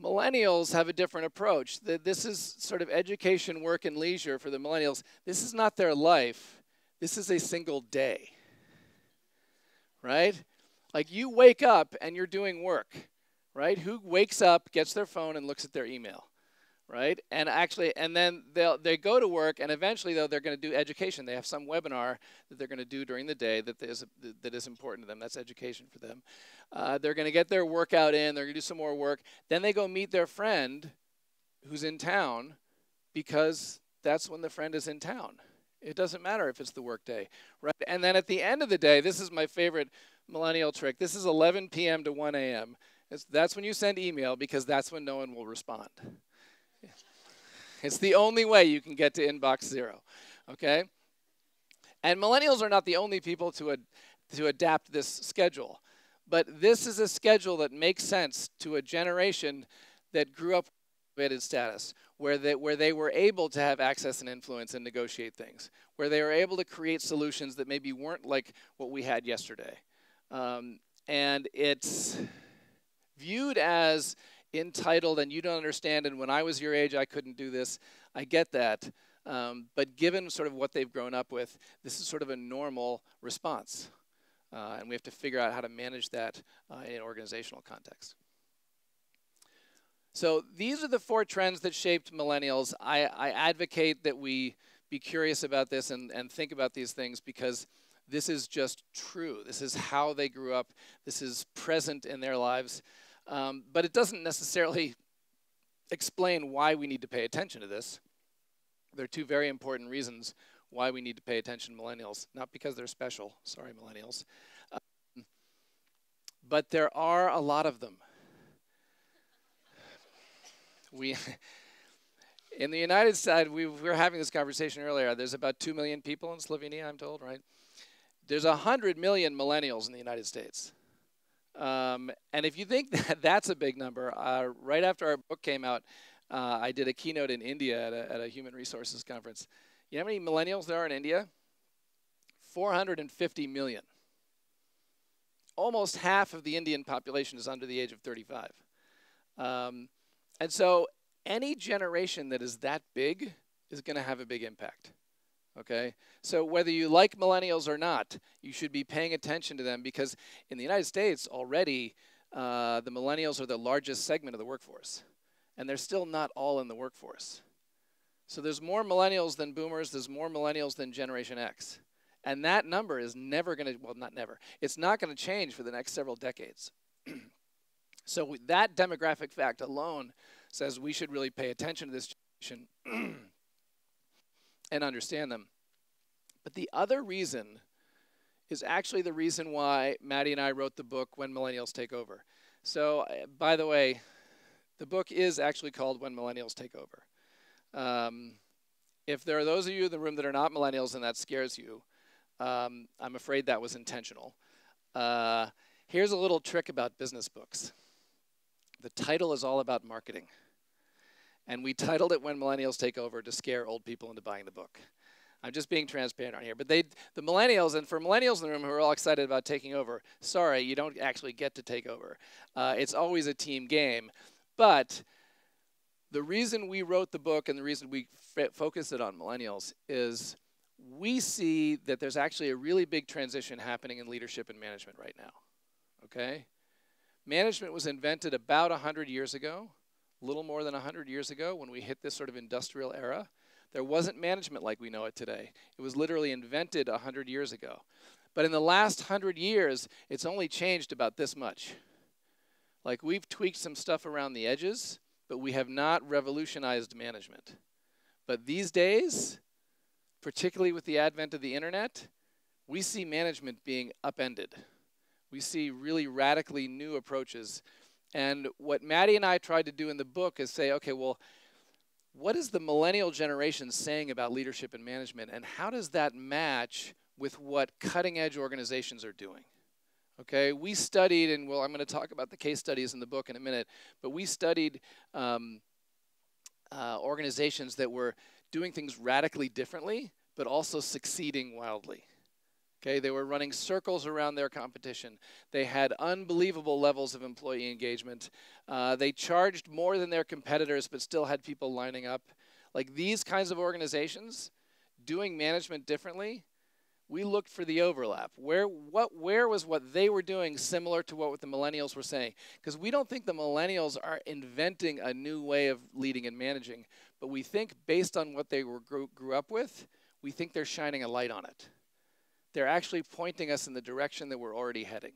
Millennials have a different approach. This is sort of education, work, and leisure for the millennials. This is not their life. This is a single day, right? Like you wake up and you're doing work, right? Who wakes up, gets their phone, and looks at their email, right? And then they go to work, and eventually, though, they're going to do education. They have some webinar that they're going to do during the day that is important to them. That's education for them. They're going to get their workout in. They're going to do some more work. Then they go meet their friend who's in town because that's when the friend is in town. It doesn't matter if it's the work day, right? And then at the end of the day, this is my favorite millennial trick. This is 11 p.m. to 1 a.m. That's when you send email because that's when no one will respond. It's the only way you can get to inbox 0, okay? And millennials are not the only people to adapt this schedule. But this is a schedule that makes sense to a generation that grew up with elevated status, where they were able to have access and influence and negotiate things, where they were able to create solutions that maybe weren't like what we had yesterday. And it's viewed as entitled and you don't understand, and when I was your age, I couldn't do this. I get that. But given sort of what they've grown up with, this is sort of a normal response. And we have to figure out how to manage that in an organizational context. So these are the 4 trends that shaped millennials. I advocate that we be curious about this and think about these things because this is just true. This is how they grew up. This is present in their lives. But it doesn't necessarily explain why we need to pay attention to this. There are 2 very important reasons why we need to pay attention to millennials. Not because they're special, sorry millennials. But there are a lot of them. In the United States, we were having this conversation earlier. There's about 2 million people in Slovenia, I'm told, right? There's 100 million millennials in the United States. And if you think that that's a big number, right after our book came out, I did a keynote in India at a human resources conference. You know how many millennials there are in India? 450 million. Almost half of the Indian population is under the age of 35. And so any generation that is that big is going to have a big impact. Okay? So whether you like millennials or not, you should be paying attention to them, because in the United States already, the millennials are the largest segment of the workforce. And they're still not all in the workforce. So there's more millennials than boomers, there's more millennials than Generation X. And that number is never going to, well, not never, it's not going to change for the next several decades. So that demographic fact alone says we should really pay attention to this generation and understand them. But the other reason is actually the reason why Maddie and I wrote the book, When Millennials Take Over. So, by the way, the book is actually called When Millennials Take Over. If there are those of you in the room that are not millennials and that scares you, I'm afraid that was intentional. Here's a little trick about business books. The title is all about marketing. And we titled it When Millennials Take Over to scare old people into buying the book. I'm just being transparent on here. But the millennials, and for millennials in the room who are all excited about taking over, sorry, you don't actually get to take over. It's always a team game. But the reason we wrote the book and the reason we focus it on millennials is we see that there's actually a really big transition happening in leadership and management right now. Okay? Management was invented about 100 years ago, a little more than 100 years ago when we hit this sort of industrial era. There wasn't management like we know it today. It was literally invented 100 years ago. But in the last 100 years, it's only changed about this much. Like, we've tweaked some stuff around the edges, but we have not revolutionized management. But these days, particularly with the advent of the internet, we see management being upended. We see really radically new approaches. And what Maddie and I tried to do in the book is say, okay, well, what is the millennial generation saying about leadership and management, and how does that match with what cutting-edge organizations are doing? Okay, we studied, and well, I'm going to talk about the case studies in the book in a minute, but we studied organizations that were doing things radically differently, but also succeeding wildly. Okay, they were running circles around their competition. They had unbelievable levels of employee engagement. They charged more than their competitors, but still had people lining up. Like, these kinds of organizations, doing management differently, we looked for the overlap. Where was what they were doing similar to what the millennials were saying? Because we don't think the millennials are inventing a new way of leading and managing, but we think based on what they grew up with, we think they're shining a light on it. They're actually pointing us in the direction that we're already heading.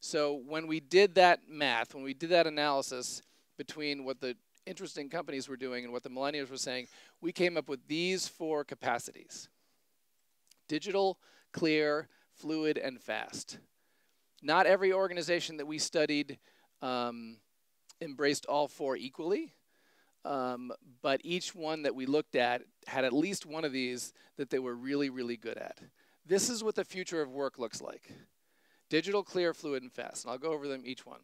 So when we did that math, when we did that analysis between what the interesting companies were doing and what the millennials were saying, we came up with these 4 capacities: digital, clear, fluid, and fast. Not every organization that we studied embraced all 4 equally, but each one that we looked at had at least one of these that they were really, really good at. This is what the future of work looks like: digital, clear, fluid, and fast. And I'll go over them each one.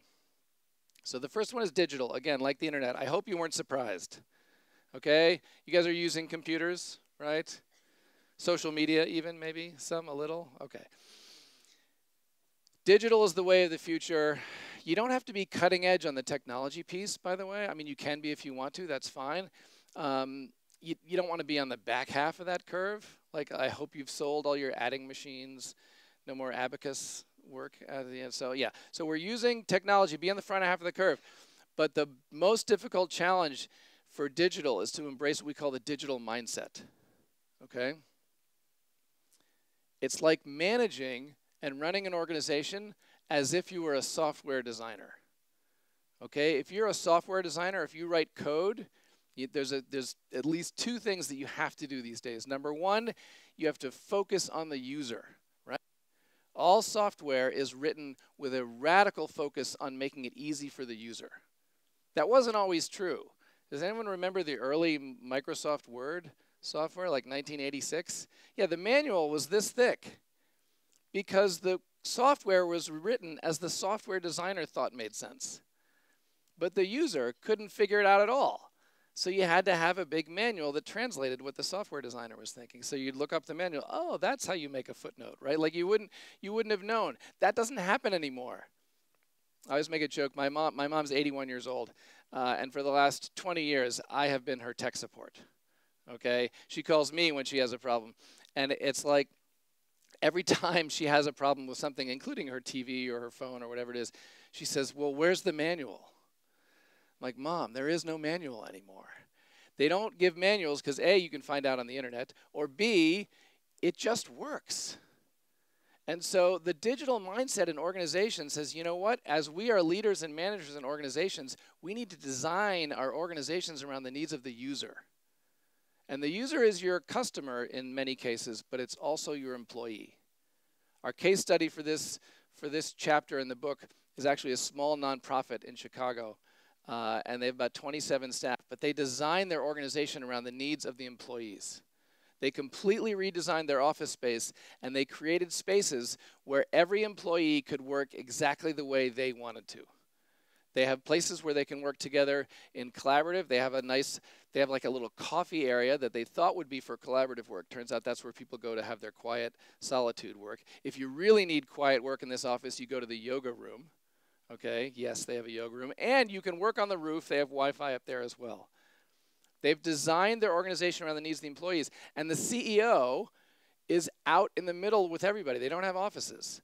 So the first one is digital. Again, like the internet. I hope you weren't surprised. Okay? You guys are using computers, right? Social media even, maybe? Some, a little? Okay. Digital is the way of the future. You don't have to be cutting edge on the technology piece, by the way. I mean, you can be if you want to. That's fine. You don't want to be on the back half of that curve. Like, I hope you've sold all your adding machines. No more abacus work at the end. So, yeah. So we're using technology. Be on the front half of the curve. But the most difficult challenge for digital is to embrace what we call the digital mindset. Okay? It's like managing and running an organization as if you were a software designer. Okay? If you're a software designer, if you write code, there's at least 2 things that you have to do these days. Number 1, you have to focus on the user, right? All software is written with a radical focus on making it easy for the user. That wasn't always true. Does anyone remember the early Microsoft Word software, like 1986? Yeah, the manual was this thick because the software was written as the software designer thought made sense. But the user couldn't figure it out at all. So you had to have a big manual that translated what the software designer was thinking. So you'd look up the manual. Oh, that's how you make a footnote, right? Like, you wouldn't have known. That doesn't happen anymore. I always make a joke. My mom's 81 years old, and for the last 20 years, I have been her tech support. okay? She calls me when she has a problem. And it's like every time she has a problem with something, including her TV or her phone or whatever it is, she says, well, where's the manual? I'm like, Mom, there is no manual anymore. They don't give manuals because A, you can find out on the internet, or B, it just works. And so the digital mindset in organizations says, you know what, as we are leaders and managers in organizations, we need to design our organizations around the needs of the user. And the user is your customer in many cases, but it's also your employee. Our case study for this chapter in the book is actually a small nonprofit in Chicago, and they have about 27 staff, but they designed their organization around the needs of the employees. They completely redesigned their office space, and they created spaces where every employee could work exactly the way they wanted to. They have places where they can work together in collaborative. They have like a little coffee area that they thought would be for collaborative work. Turns out that's where people go to have their quiet solitude work. If you really need quiet work in this office, you go to the yoga room. Okay, yes, they have a yoga room. And you can work on the roof. They have Wi-Fi up there as well. They've designed their organization around the needs of the employees. And the CEO is out in the middle with everybody. They don't have offices.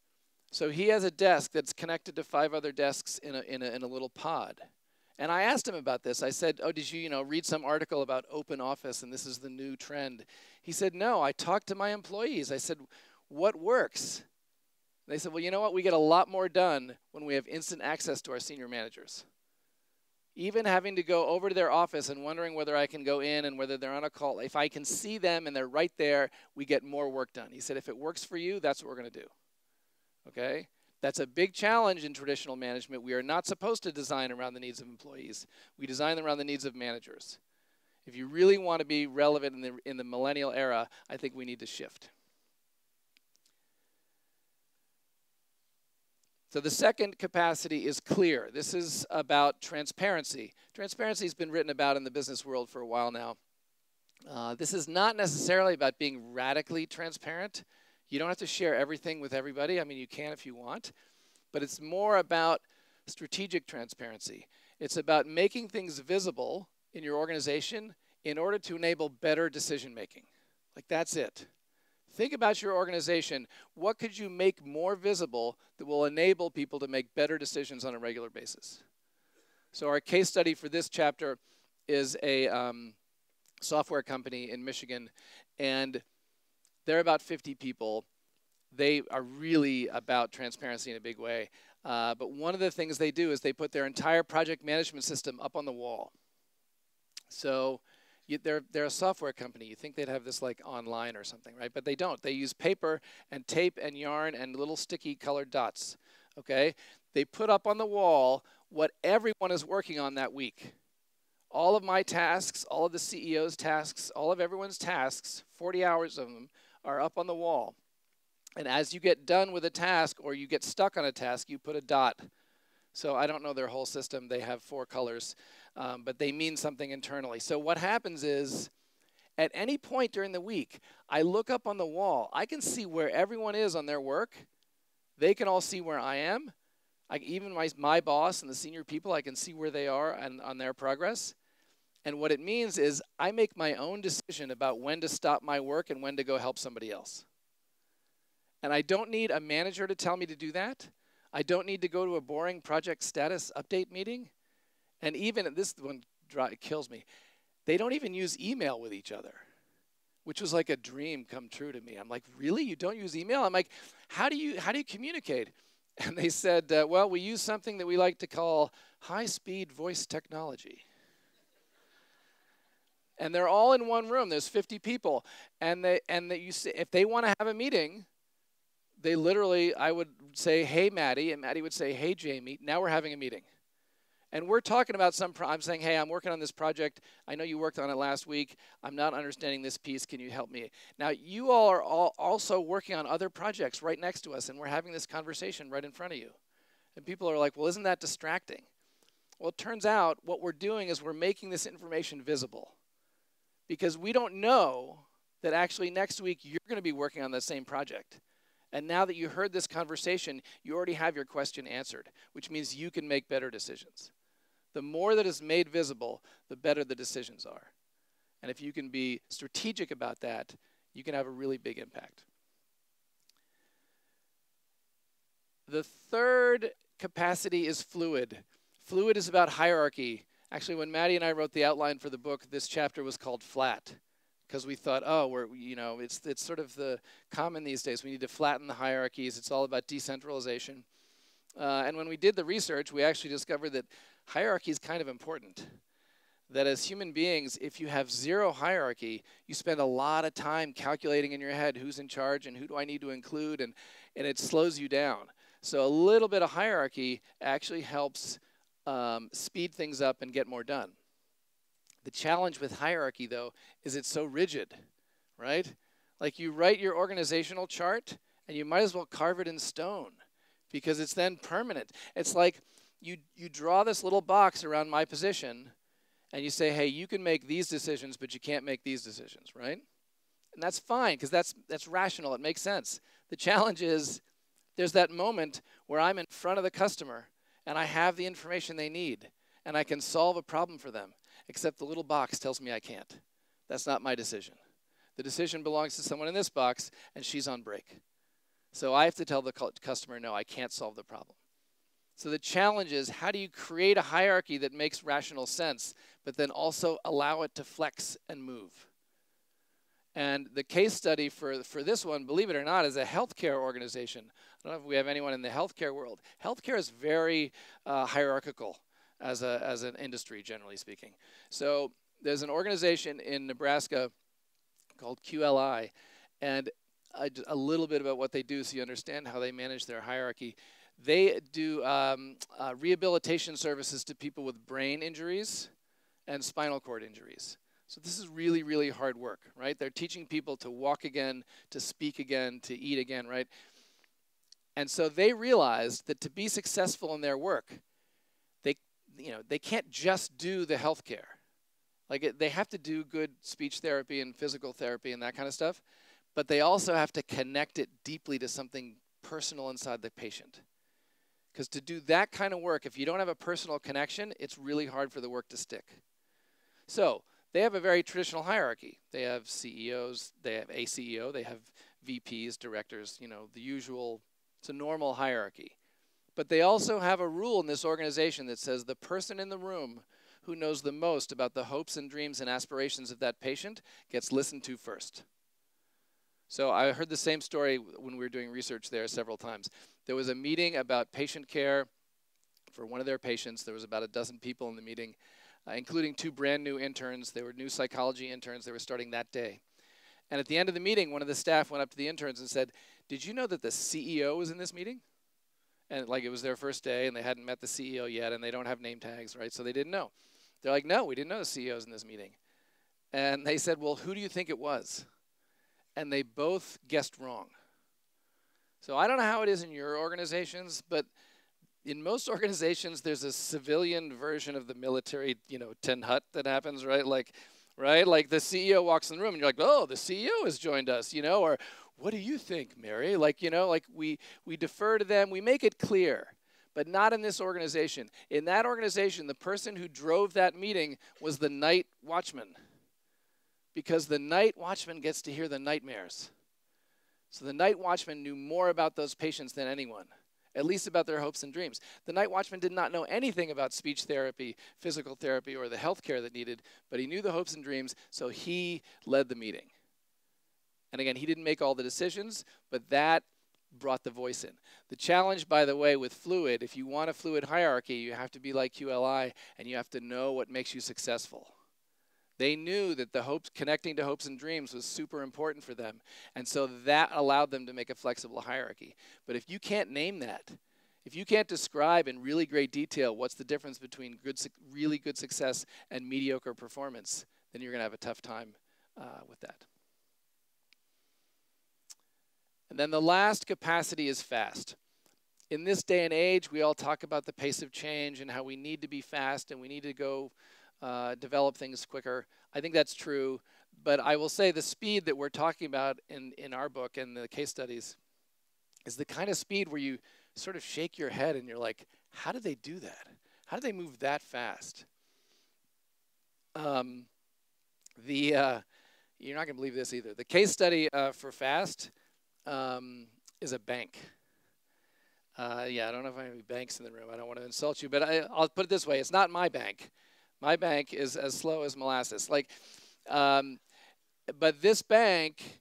So he has a desk that's connected to 5 other desks in a little pod. And I asked him about this. I said, oh, did you read some article about open office and this is the new trend? He said, no, I talked to my employees. I said, what works? And they said, well, you know what? We get a lot more done when we have instant access to our senior managers. Even having to go over to their office and wondering whether I can go in and whether they're on a call, if I can see them and they're right there, we get more work done. He said, if it works for you, that's what we're going to do. Okay? That's a big challenge in traditional management. We are not supposed to design around the needs of employees. We design around the needs of managers. If you really want to be relevant in the millennial era, I think we need to shift. So the second capacity is clear. This is about transparency. Transparency has been written about in the business world for a while now. This is not necessarily about being radically transparent. You don't have to share everything with everybody. I mean, you can if you want. But it's more about strategic transparency. It's about making things visible in your organization in order to enable better decision making. Like, that's it. Think about your organization. What could you make more visible that will enable people to make better decisions on a regular basis? So our case study for this chapter is a software company in Michigan, and they're about 50 people. They are really about transparency in a big way. But one of the things they do is they put their entire project management system up on the wall. So they're a software company. You think they'd have this like online or something, right? But they don't. They use paper and tape and yarn and little sticky colored dots, okay? They put up on the wall what everyone is working on that week. All of my tasks, all of the CEO's tasks, all of everyone's tasks, 40 hours of them, are up on the wall. And as you get done with a task or you get stuck on a task, you put a dot. So I don't know their whole system. They have 4 colors, but they mean something internally. So what happens is, at any point during the week, I look up on the wall. I can see where everyone is on their work. They can all see where I am. Even my boss and the senior people, I can see where they are and on their progress. And what it means is I make my own decision about when to stop my work and when to go help somebody else. And I don't need a manager to tell me to do that. I don't need to go to a boring project status update meeting. And even, this one kills me, they don't even use email with each other, which was like a dream come true to me. I'm like, really? You don't use email? I'm like, how do you communicate? And they said, well, we use something that we like to call high-speed voice technology. And they're all in one room. There's 50 people. And if they want to have a meeting, they literally, I would say, hey, Maddie, and Maddie would say, hey, Jamie, now we're having a meeting. And we're talking about I'm saying, hey, I'm working on this project. I know you worked on it last week. I'm not understanding this piece. Can you help me? Now, you all are also working on other projects right next to us, and we're having this conversation right in front of you. And people are like, well, isn't that distracting? Well, it turns out what we're doing is we're making this information visible, because we don't know that actually next week you're going to be working on the same project. And now that you heard this conversation, you already have your question answered, which means you can make better decisions. The more that is made visible, the better the decisions are. And if you can be strategic about that, you can have a really big impact. The third capacity is fluid. Fluid is about hierarchy. Actually, when Maddie and I wrote the outline for the book, this chapter was called Flat, because we thought, oh, it's sort of the common these days. We need to flatten the hierarchies. It's all about decentralization. And when we did the research, we actually discovered that hierarchy is kind of important. That as human beings, if you have zero hierarchy, you spend a lot of time calculating in your head who's in charge and who do I need to include, and it slows you down. So a little bit of hierarchy actually helps speed things up and get more done. The challenge with hierarchy, though, is it's so rigid, right? Like you write your organizational chart, and you might as well carve it in stone, because it's then permanent. It's like you draw this little box around my position, and you say, hey, you can make these decisions, but you can't make these decisions, right? And that's fine, because that's rational. It makes sense. The challenge is there's that moment where I'm in front of the customer, and I have the information they need, and I can solve a problem for them, except the little box tells me I can't. That's not my decision. The decision belongs to someone in this box, and she's on break. So I have to tell the customer, no, I can't solve the problem. So the challenge is, how do you create a hierarchy that makes rational sense, but then also allow it to flex and move? And the case study for this one, believe it or not, is a healthcare organization. I don't know if we have anyone in the healthcare world. Healthcare is very hierarchical as an industry, generally speaking. So there's an organization in Nebraska called QLI, and a little bit about what they do so you understand how they manage their hierarchy. They do rehabilitation services to people with brain injuries and spinal cord injuries. So this is really, really hard work, right? They're teaching people to walk again, to speak again, to eat again, right? And so they realized that to be successful in their work, they can't just do the healthcare. They have to do good speech therapy and physical therapy and that kind of stuff, but they also have to connect it deeply to something personal inside the patient. Because to do that kind of work, if you don't have a personal connection, it's really hard for the work to stick. So they have a very traditional hierarchy. They have CEOs, they have a CEO, they have VPs, directors, the usual, it's a normal hierarchy. But they also have a rule in this organization that says the person in the room who knows the most about the hopes and dreams and aspirations of that patient gets listened to first. So I heard the same story when we were doing research there several times. There was a meeting about patient care for one of their patients. There was about a dozen people in the meeting, including 2 brand new interns. They were new psychology interns. They were starting that day. And at the end of the meeting, one of the staff went up to the interns and said, did you know that the CEO was in this meeting? And it was their first day, and they hadn't met the CEO yet, and they don't have name tags, right? So they didn't know. They're like, no, we didn't know the CEO was in this meeting. And they said, well, who do you think it was? And they both guessed wrong. So I don't know how it is in your organizations, but in most organizations, there's a civilian version of the military, tin hut that happens, right? Like the CEO walks in the room, and you're like, oh, the CEO has joined us, or what do you think, Mary? We defer to them. We make it clear, but not in this organization. In that organization, the person who drove that meeting was the night watchman, because the night watchman gets to hear the nightmares. So the night watchman knew more about those patients than anyone, at least about their hopes and dreams. The night watchman did not know anything about speech therapy, physical therapy, or the health care that needed, but he knew the hopes and dreams, so he led the meeting. And again, he didn't make all the decisions, but that brought the voice in. The challenge, by the way, with fluid, if you want a fluid hierarchy, you have to be like QLI, and you have to know what makes you successful. They knew that connecting to hopes and dreams was super important for them, and so that allowed them to make a flexible hierarchy. But if you can't name that, if you can't describe in really great detail what's the difference between really good success and mediocre performance, then you're going to have a tough time with that. And then the last capacity is fast. In this day and age, we all talk about the pace of change and how we need to be fast and we need to go develop things quicker. I think that's true, but I will say the speed that we're talking about in our book and the case studies is the kind of speed where you sort of shake your head and you're like, how did they do that? How did they move that fast? You're not going to believe this either. The case study for FAST is a bank. Yeah, I don't know if I have any banks in the room. I don't want to insult you, but I'll put it this way. It's not my bank. My bank is as slow as molasses. Like, but this bank,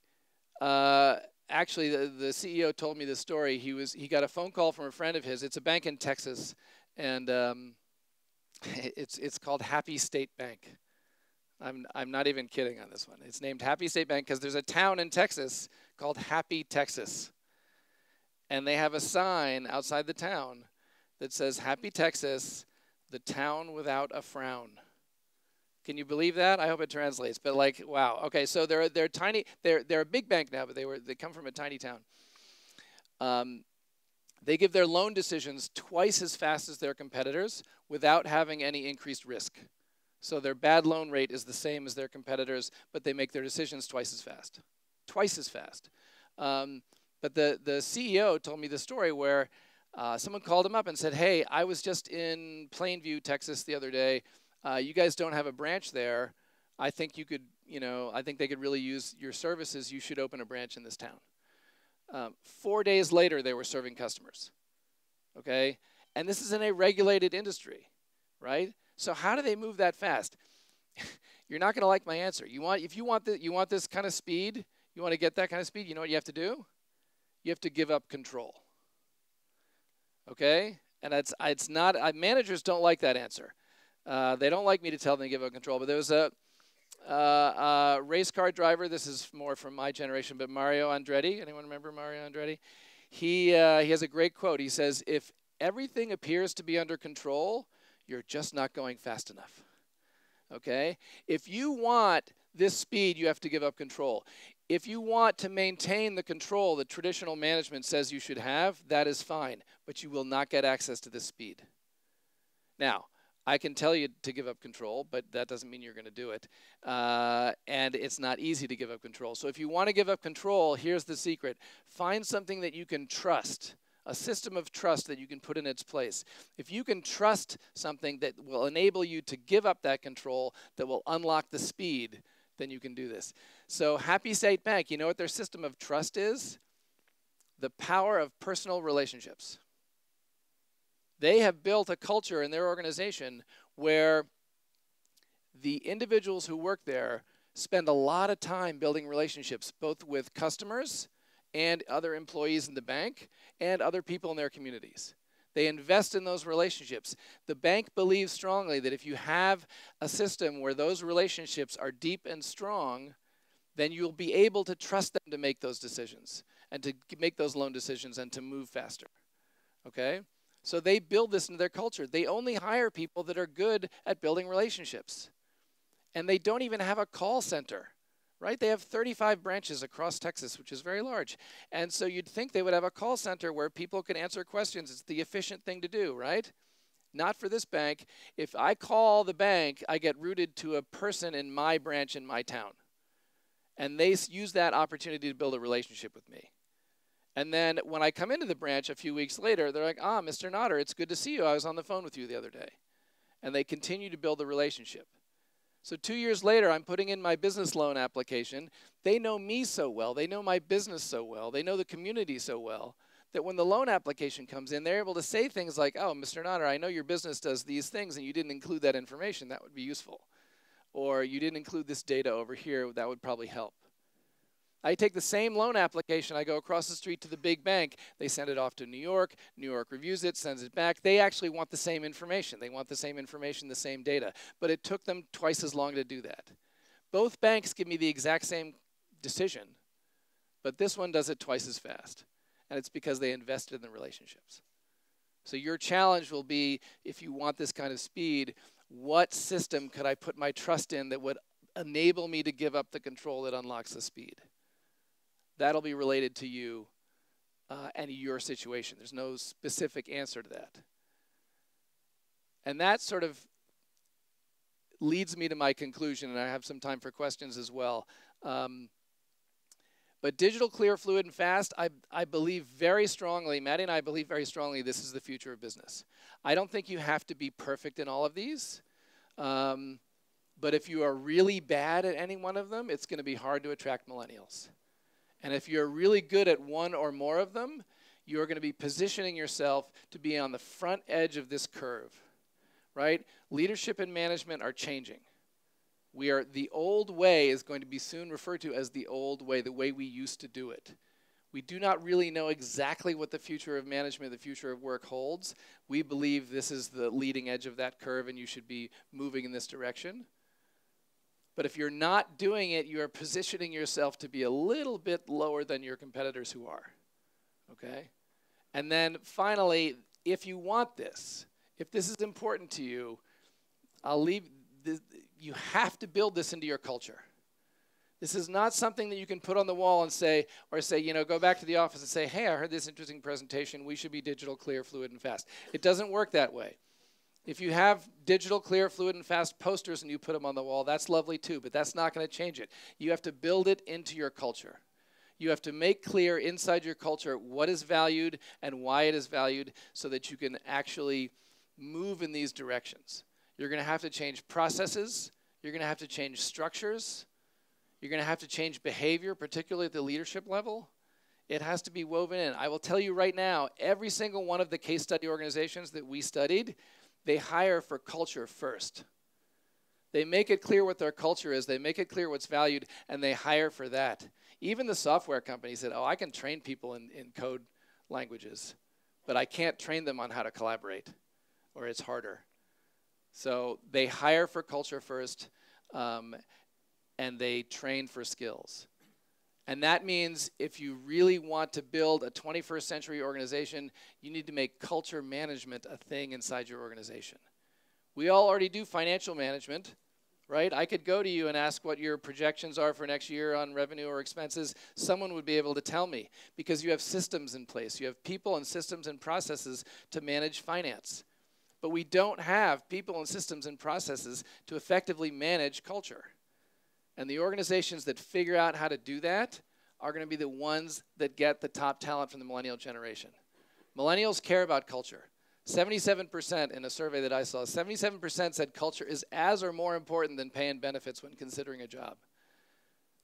actually, the CEO told me this story. He got a phone call from a friend of his. It's a bank in Texas, and it's called Happy State Bank. I'm not even kidding on this one. It's named Happy State Bank because there's a town in Texas called Happy, Texas. And they have a sign outside the town that says, Happy Texas, the town without a frown. Can you believe that? I hope it translates. But like, wow. Okay, so they're tiny. They're a big bank now, but they come from a tiny town. They give their loan decisions twice as fast as their competitors without having any increased risk. So their bad loan rate is the same as their competitors, but they make their decisions twice as fast. Twice as fast. But the CEO told me the story where someone called him up and said, hey, I was just in Plainview, Texas the other day. You guys don't have a branch there. I think you could, I think they could really use your services. You should open a branch in this town. 4 days later, they were serving customers. Okay? And this is in a regulated industry, right? So how do they move that fast? You're not going to like my answer. If you want this kind of speed, you want to get that kind of speed, you know what you have to do? You have to give up control. Okay? And it's not, managers don't like that answer. They don't like me to tell them to give up control. But there was a race car driver. This is more from my generation, but Mario Andretti. Anyone remember Mario Andretti? He has a great quote. He says, if everything appears to be under control, you're just not going fast enough. Okay? If you want this speed, you have to give up control. If you want to maintain the control that traditional management says you should have, that is fine, but you will not get access to this speed. Now, I can tell you to give up control, but that doesn't mean you're going to do it. And it's not easy to give up control. So if you want to give up control, here's the secret. Find something that you can trust, a system of trust that you can put in its place. If you can trust something that will enable you to give up that control, that will unlock the speed, then you can do this. So Happy State Bank, you know what their system of trust is? The power of personal relationships. They have built a culture in their organization where the individuals who work there spend a lot of time building relationships, both with customers and other employees in the bank and other people in their communities. They invest in those relationships. The bank believes strongly that if you have a system where those relationships are deep and strong, then you'll be able to trust them to make those decisions and to make those loan decisions and to move faster. Okay? So they build this into their culture. They only hire people that are good at building relationships. And they don't even have a call center, right? They have 35 branches across Texas, which is very large. And so you'd think they would have a call center where people can answer questions. It's the efficient thing to do, right? Not for this bank. If I call the bank, I get routed to a person in my branch in my town. And they use that opportunity to build a relationship with me. And then when I come into the branch a few weeks later, they're like, Mr. Notter, it's good to see you. I was on the phone with you the other day. And they continue to build the relationship. So 2 years later, I'm putting in my business loan application. They know me so well. They know my business so well. They know the community so well that when the loan application comes in, they're able to say things like, oh, Mr. Notter, I know your business does these things and you didn't include that information. That would be useful. Or you didn't include this data over here. That would probably help. I take the same loan application. I go across the street to the big bank. They send it off to New York. New York reviews it, sends it back. They actually want the same information. They want the same information, the same data. But it took them twice as long to do that. Both banks give me the exact same decision, but this one does it twice as fast. And it's because they invested in the relationships. So your challenge will be, if you want this kind of speed, what system could I put my trust in that would enable me to give up the control that unlocks the speed? That'll be related to you and your situation. There's no specific answer to that. And that sort of leads me to my conclusion, and I have some time for questions as well. But digital, clear, fluid, and fast, I believe very strongly, Maddie and I believe very strongly this is the future of business. I don't think you have to be perfect in all of these. But if you are really bad at any one of them, it's going to be hard to attract millennials. And if you're really good at one or more of them, you're going to be positioning yourself to be on the front edge of this curve, right? Leadership and management are changing. The old way is going to be soon referred to as the old way, the way we used to do it. We do not really know exactly what the future of management, the future of work holds. We believe this is the leading edge of that curve and you should be moving in this direction. But if you're not doing it, you are positioning yourself to be a little bit lower than your competitors who are, okay? And then finally, if you want this, if this is important to you, you have to build this into your culture. This is not something that you can put on the wall and say, go back to the office and say, hey, I heard this interesting presentation. We should be digital, clear, fluid, and fast. It doesn't work that way. If you have digital, clear, fluid, and fast posters and you put them on the wall, that's lovely too, but that's not going to change it. You have to build it into your culture. You have to make clear inside your culture what is valued and why it is valued so that you can actually move in these directions. You're going to have to change processes. You're going to have to change structures. You're going to have to change behavior, particularly at the leadership level. It has to be woven in. I will tell you right now, every single one of the case study organizations that we studied, they hire for culture first. They make it clear what their culture is. They make it clear what's valued, and they hire for that. Even the software company said, I can train people in code languages, but I can't train them on how to collaborate, or it's harder. So they hire for culture first, and they train for skills. And that means if you really want to build a 21st century organization, you need to make culture management a thing inside your organization. We all already do financial management, right? I could go to you and ask what your projections are for next year on revenue or expenses. Someone would be able to tell me because you have systems in place. You have people and systems and processes to manage finance. But we don't have people and systems and processes to effectively manage culture. And the organizations that figure out how to do that are going to be the ones that get the top talent from the millennial generation. Millennials care about culture. 77% in a survey that I saw, 77% said culture is as or more important than pay and benefits when considering a job.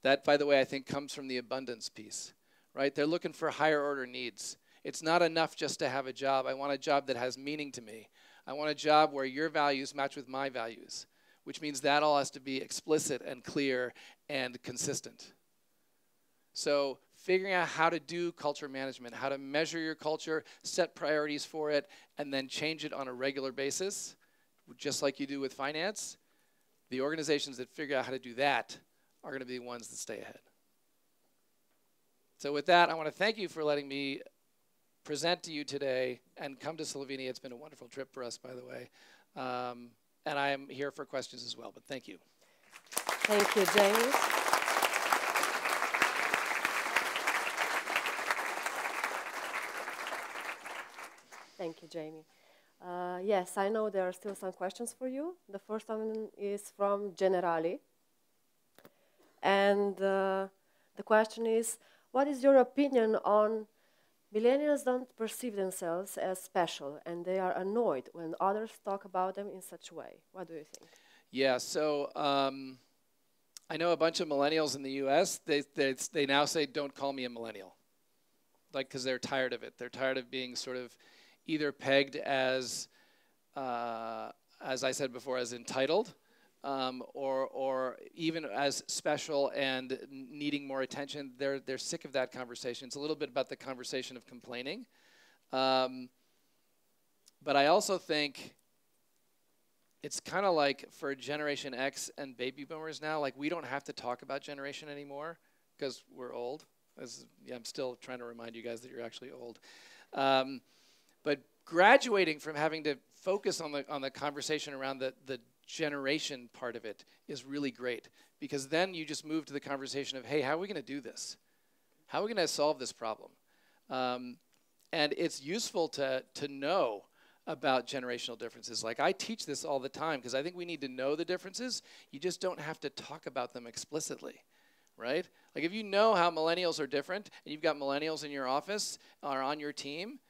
That, by the way, I think comes from the abundance piece, right? They're looking for higher order needs. It's not enough just to have a job. I want a job that has meaning to me. I want a job where your values match with my values, which means that all has to be explicit and clear and consistent. So figuring out how to do culture management, how to measure your culture, set priorities for it, and then change it on a regular basis, just like you do with finance, the organizations that figure out how to do that are going to be the ones that stay ahead. So with that, I want to thank you for letting me present to you today and come to Slovenia. It's been a wonderful trip for us, by the way. And I am here for questions as well, but thank you.
Thank you, Jammie. Thank you, Jammie. Yes, I know there are still some questions for you. The first one is from Generali. And the question is, what is your opinion on millennials don't perceive themselves as special and they are annoyed when others talk about them in such a way? What do you think?
Yeah, so I know a bunch of millennials in the US, they now say, don't call me a millennial. Like, because they're tired of it. They're tired of being sort of either pegged as I said before, as entitled, or even as special and needing more attention. They're sick of that conversation. It's a little bit about the conversation of complaining. But I also think it's kind of like for Generation X and baby boomers now, like we don't have to talk about generation anymore because we're old. I'm still trying to remind you guys that you're actually old. But graduating from having to focus on the conversation around the generation part of it is really great, because then you just move to the conversation of, hey, how are we going to do this? How are we going to solve this problem? And it's useful to know about generational differences. Like I teach this all the time because I think we need to know the differences. You just don't have to talk about them explicitly, right? Like if you know how millennials are different and you've got millennials in your office or on your team,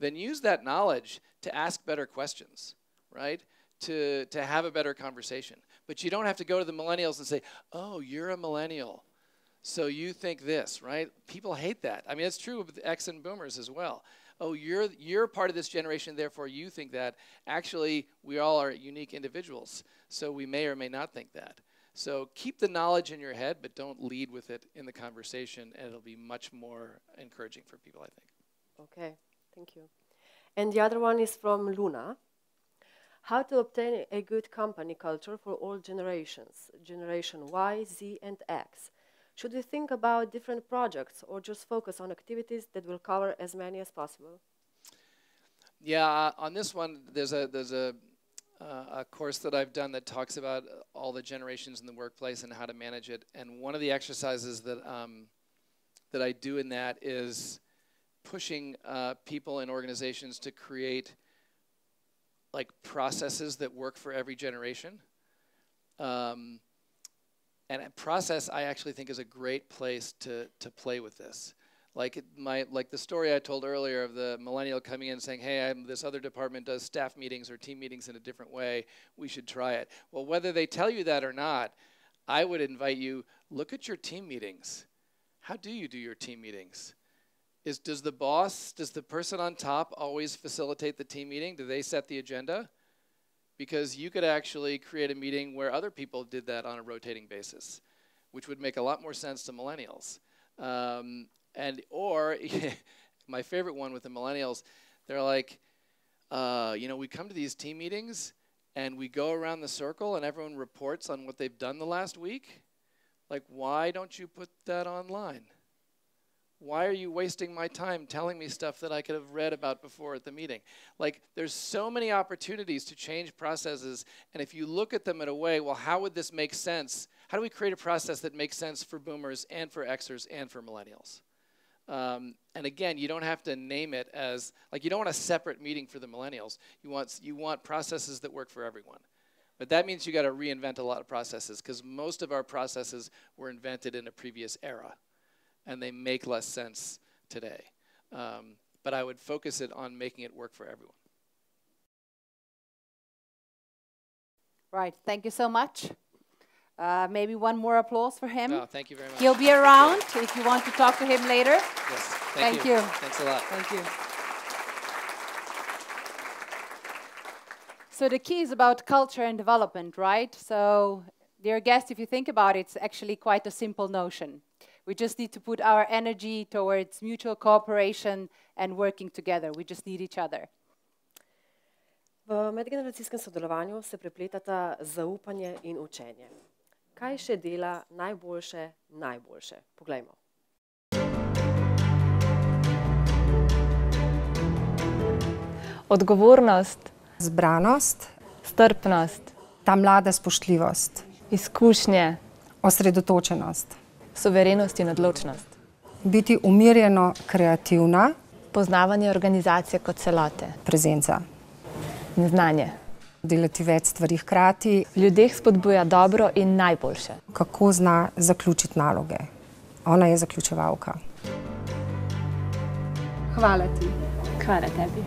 then use that knowledge to ask better questions, right? To have a better conversation. But you don't have to go to the millennials and say, oh, you're a millennial, so you think this, right? People hate that. I mean, it's true with X and boomers as well. Oh, you're part of this generation, therefore you think that. Actually, we all are unique individuals, so we may or may not think that. So keep the knowledge in your head, but don't lead with it in the conversation, and it'll be much more encouraging for people, I think.
Okay, thank you. And the other one is from Luna. How to obtain a good company culture for all generations, generation Y, Z, and X? Should we think about different projects or just focus on activities that will cover as many as possible?
Yeah, on this one, there's a course that I've done that talks about all the generations in the workplace and how to manage it. And one of the exercises that that I do in that is pushing people in organizations to create like processes that work for every generation. And a process I actually think is a great place to play with this. Like the story I told earlier of the millennial coming in and saying, hey, this other department does staff meetings or team meetings in a different way, we should try it. Well, whether they tell you that or not, I would invite you, look at your team meetings. How do you do your team meetings? Does the person on top always facilitate the team meeting? Do they set the agenda? Because you could actually create a meeting where other people did that on a rotating basis, which would make a lot more sense to millennials. Or my favorite one with the millennials, they're like, we come to these team meetings and we go around the circle and everyone reports on what they've done the last week. Like, why don't you put that online? Why are you wasting my time telling me stuff that I could have read about before at the meeting? Like, there's so many opportunities to change processes, and if you look at them in a way, well, how would this make sense? How do we create a process that makes sense for boomers and for Xers and for millennials? And again, you don't have to name it as, like, you don't want a separate meeting for the millennials. You want processes that work for everyone. But that means you got to reinvent a lot of processes, because most of our processes were invented in a previous era, and they make less sense today. But I would focus it on making it work for everyone.
Right, thank you so much. Maybe one more applause for him.
Oh, thank you very much.
He'll be around if you want to talk to him later.
Yes,
Thank you.
Thanks a lot.
Thank you. So the key is about culture and development, right? So, dear guests, if you think about it, it's actually quite a simple notion. We just need to put our energy towards mutual cooperation and working together. We just need each other.
V medgeneracijskem sodelovanju se prepletata zaupanje in učenje. Kaj še dela najboljše? Poglejmo.
Odgovornost,
Zbranost,
strpnost,
ta mlada spoštljivost,
izkušnje,
osredotočenost,
suverenost in odločnost,
biti umirjeno kreativna,
poznavanje organizacije kot celote,
prezenca,
in znanje.
delati več stvari hkrati,
V ljudeh spodbuja dobro in najboljše.
kako zna zaključiti naloge. Ona je zaključevalka.
Hvala ti.
Hvala tebi.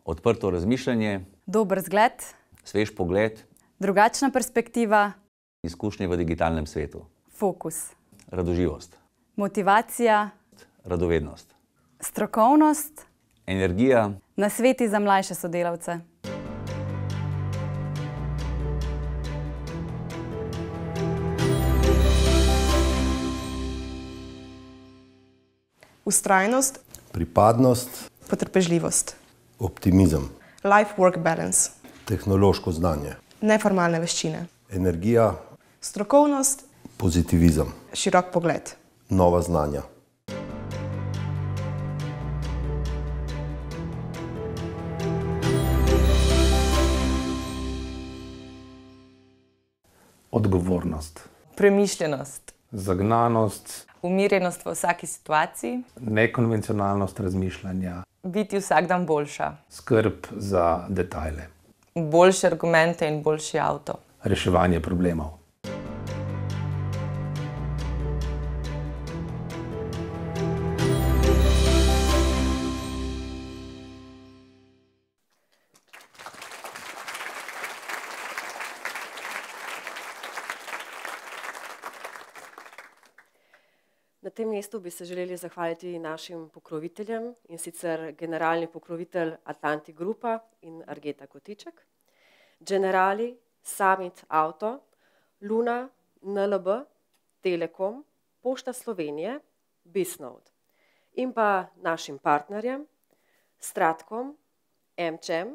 Odprto razmišljanje,
Dober zgled,
svež pogled,
drugačna perspektiva,
izkušnje v digitalnem svetu,
fokus,
radoživost,
motivacija,
radovednost,
strokovnost,
energija,
nasveti za mlajše sodelavce.
Vztrajnost,
pripadnost,
potrpežljivost,
optimizem,
life-work balance,
tehnološko znanje,
neformalne veščine,
energija,
strokovnost,
pozitivizem,
širok pogled.
nova znanja.
Odgovornost,
premišljenost,
zagnanost,
umirjenost v vsaki situaciji,
nekonvencionalnost razmišljanja,
biti vsak dan boljša,
skrb za detajle,
boljše argumente in boljši avto.
reševanje problemov.
Na tem mestu bi se želeli zahvaliti našim pokroviteljem, in sicer generalni pokrovitelj Atlantic Grupa in Argeta Kotiček, Generali, Summit Auto, Luna, NLB, Telekom, Pošta Slovenije, Bisnode in pa našim partnerjem Stratkom, MČM,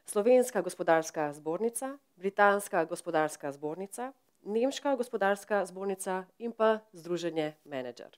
Slovenska gospodarska zbornica, Britanska gospodarska zbornica, Nemška gospodarska zbornica in pa Združenje Menedžer.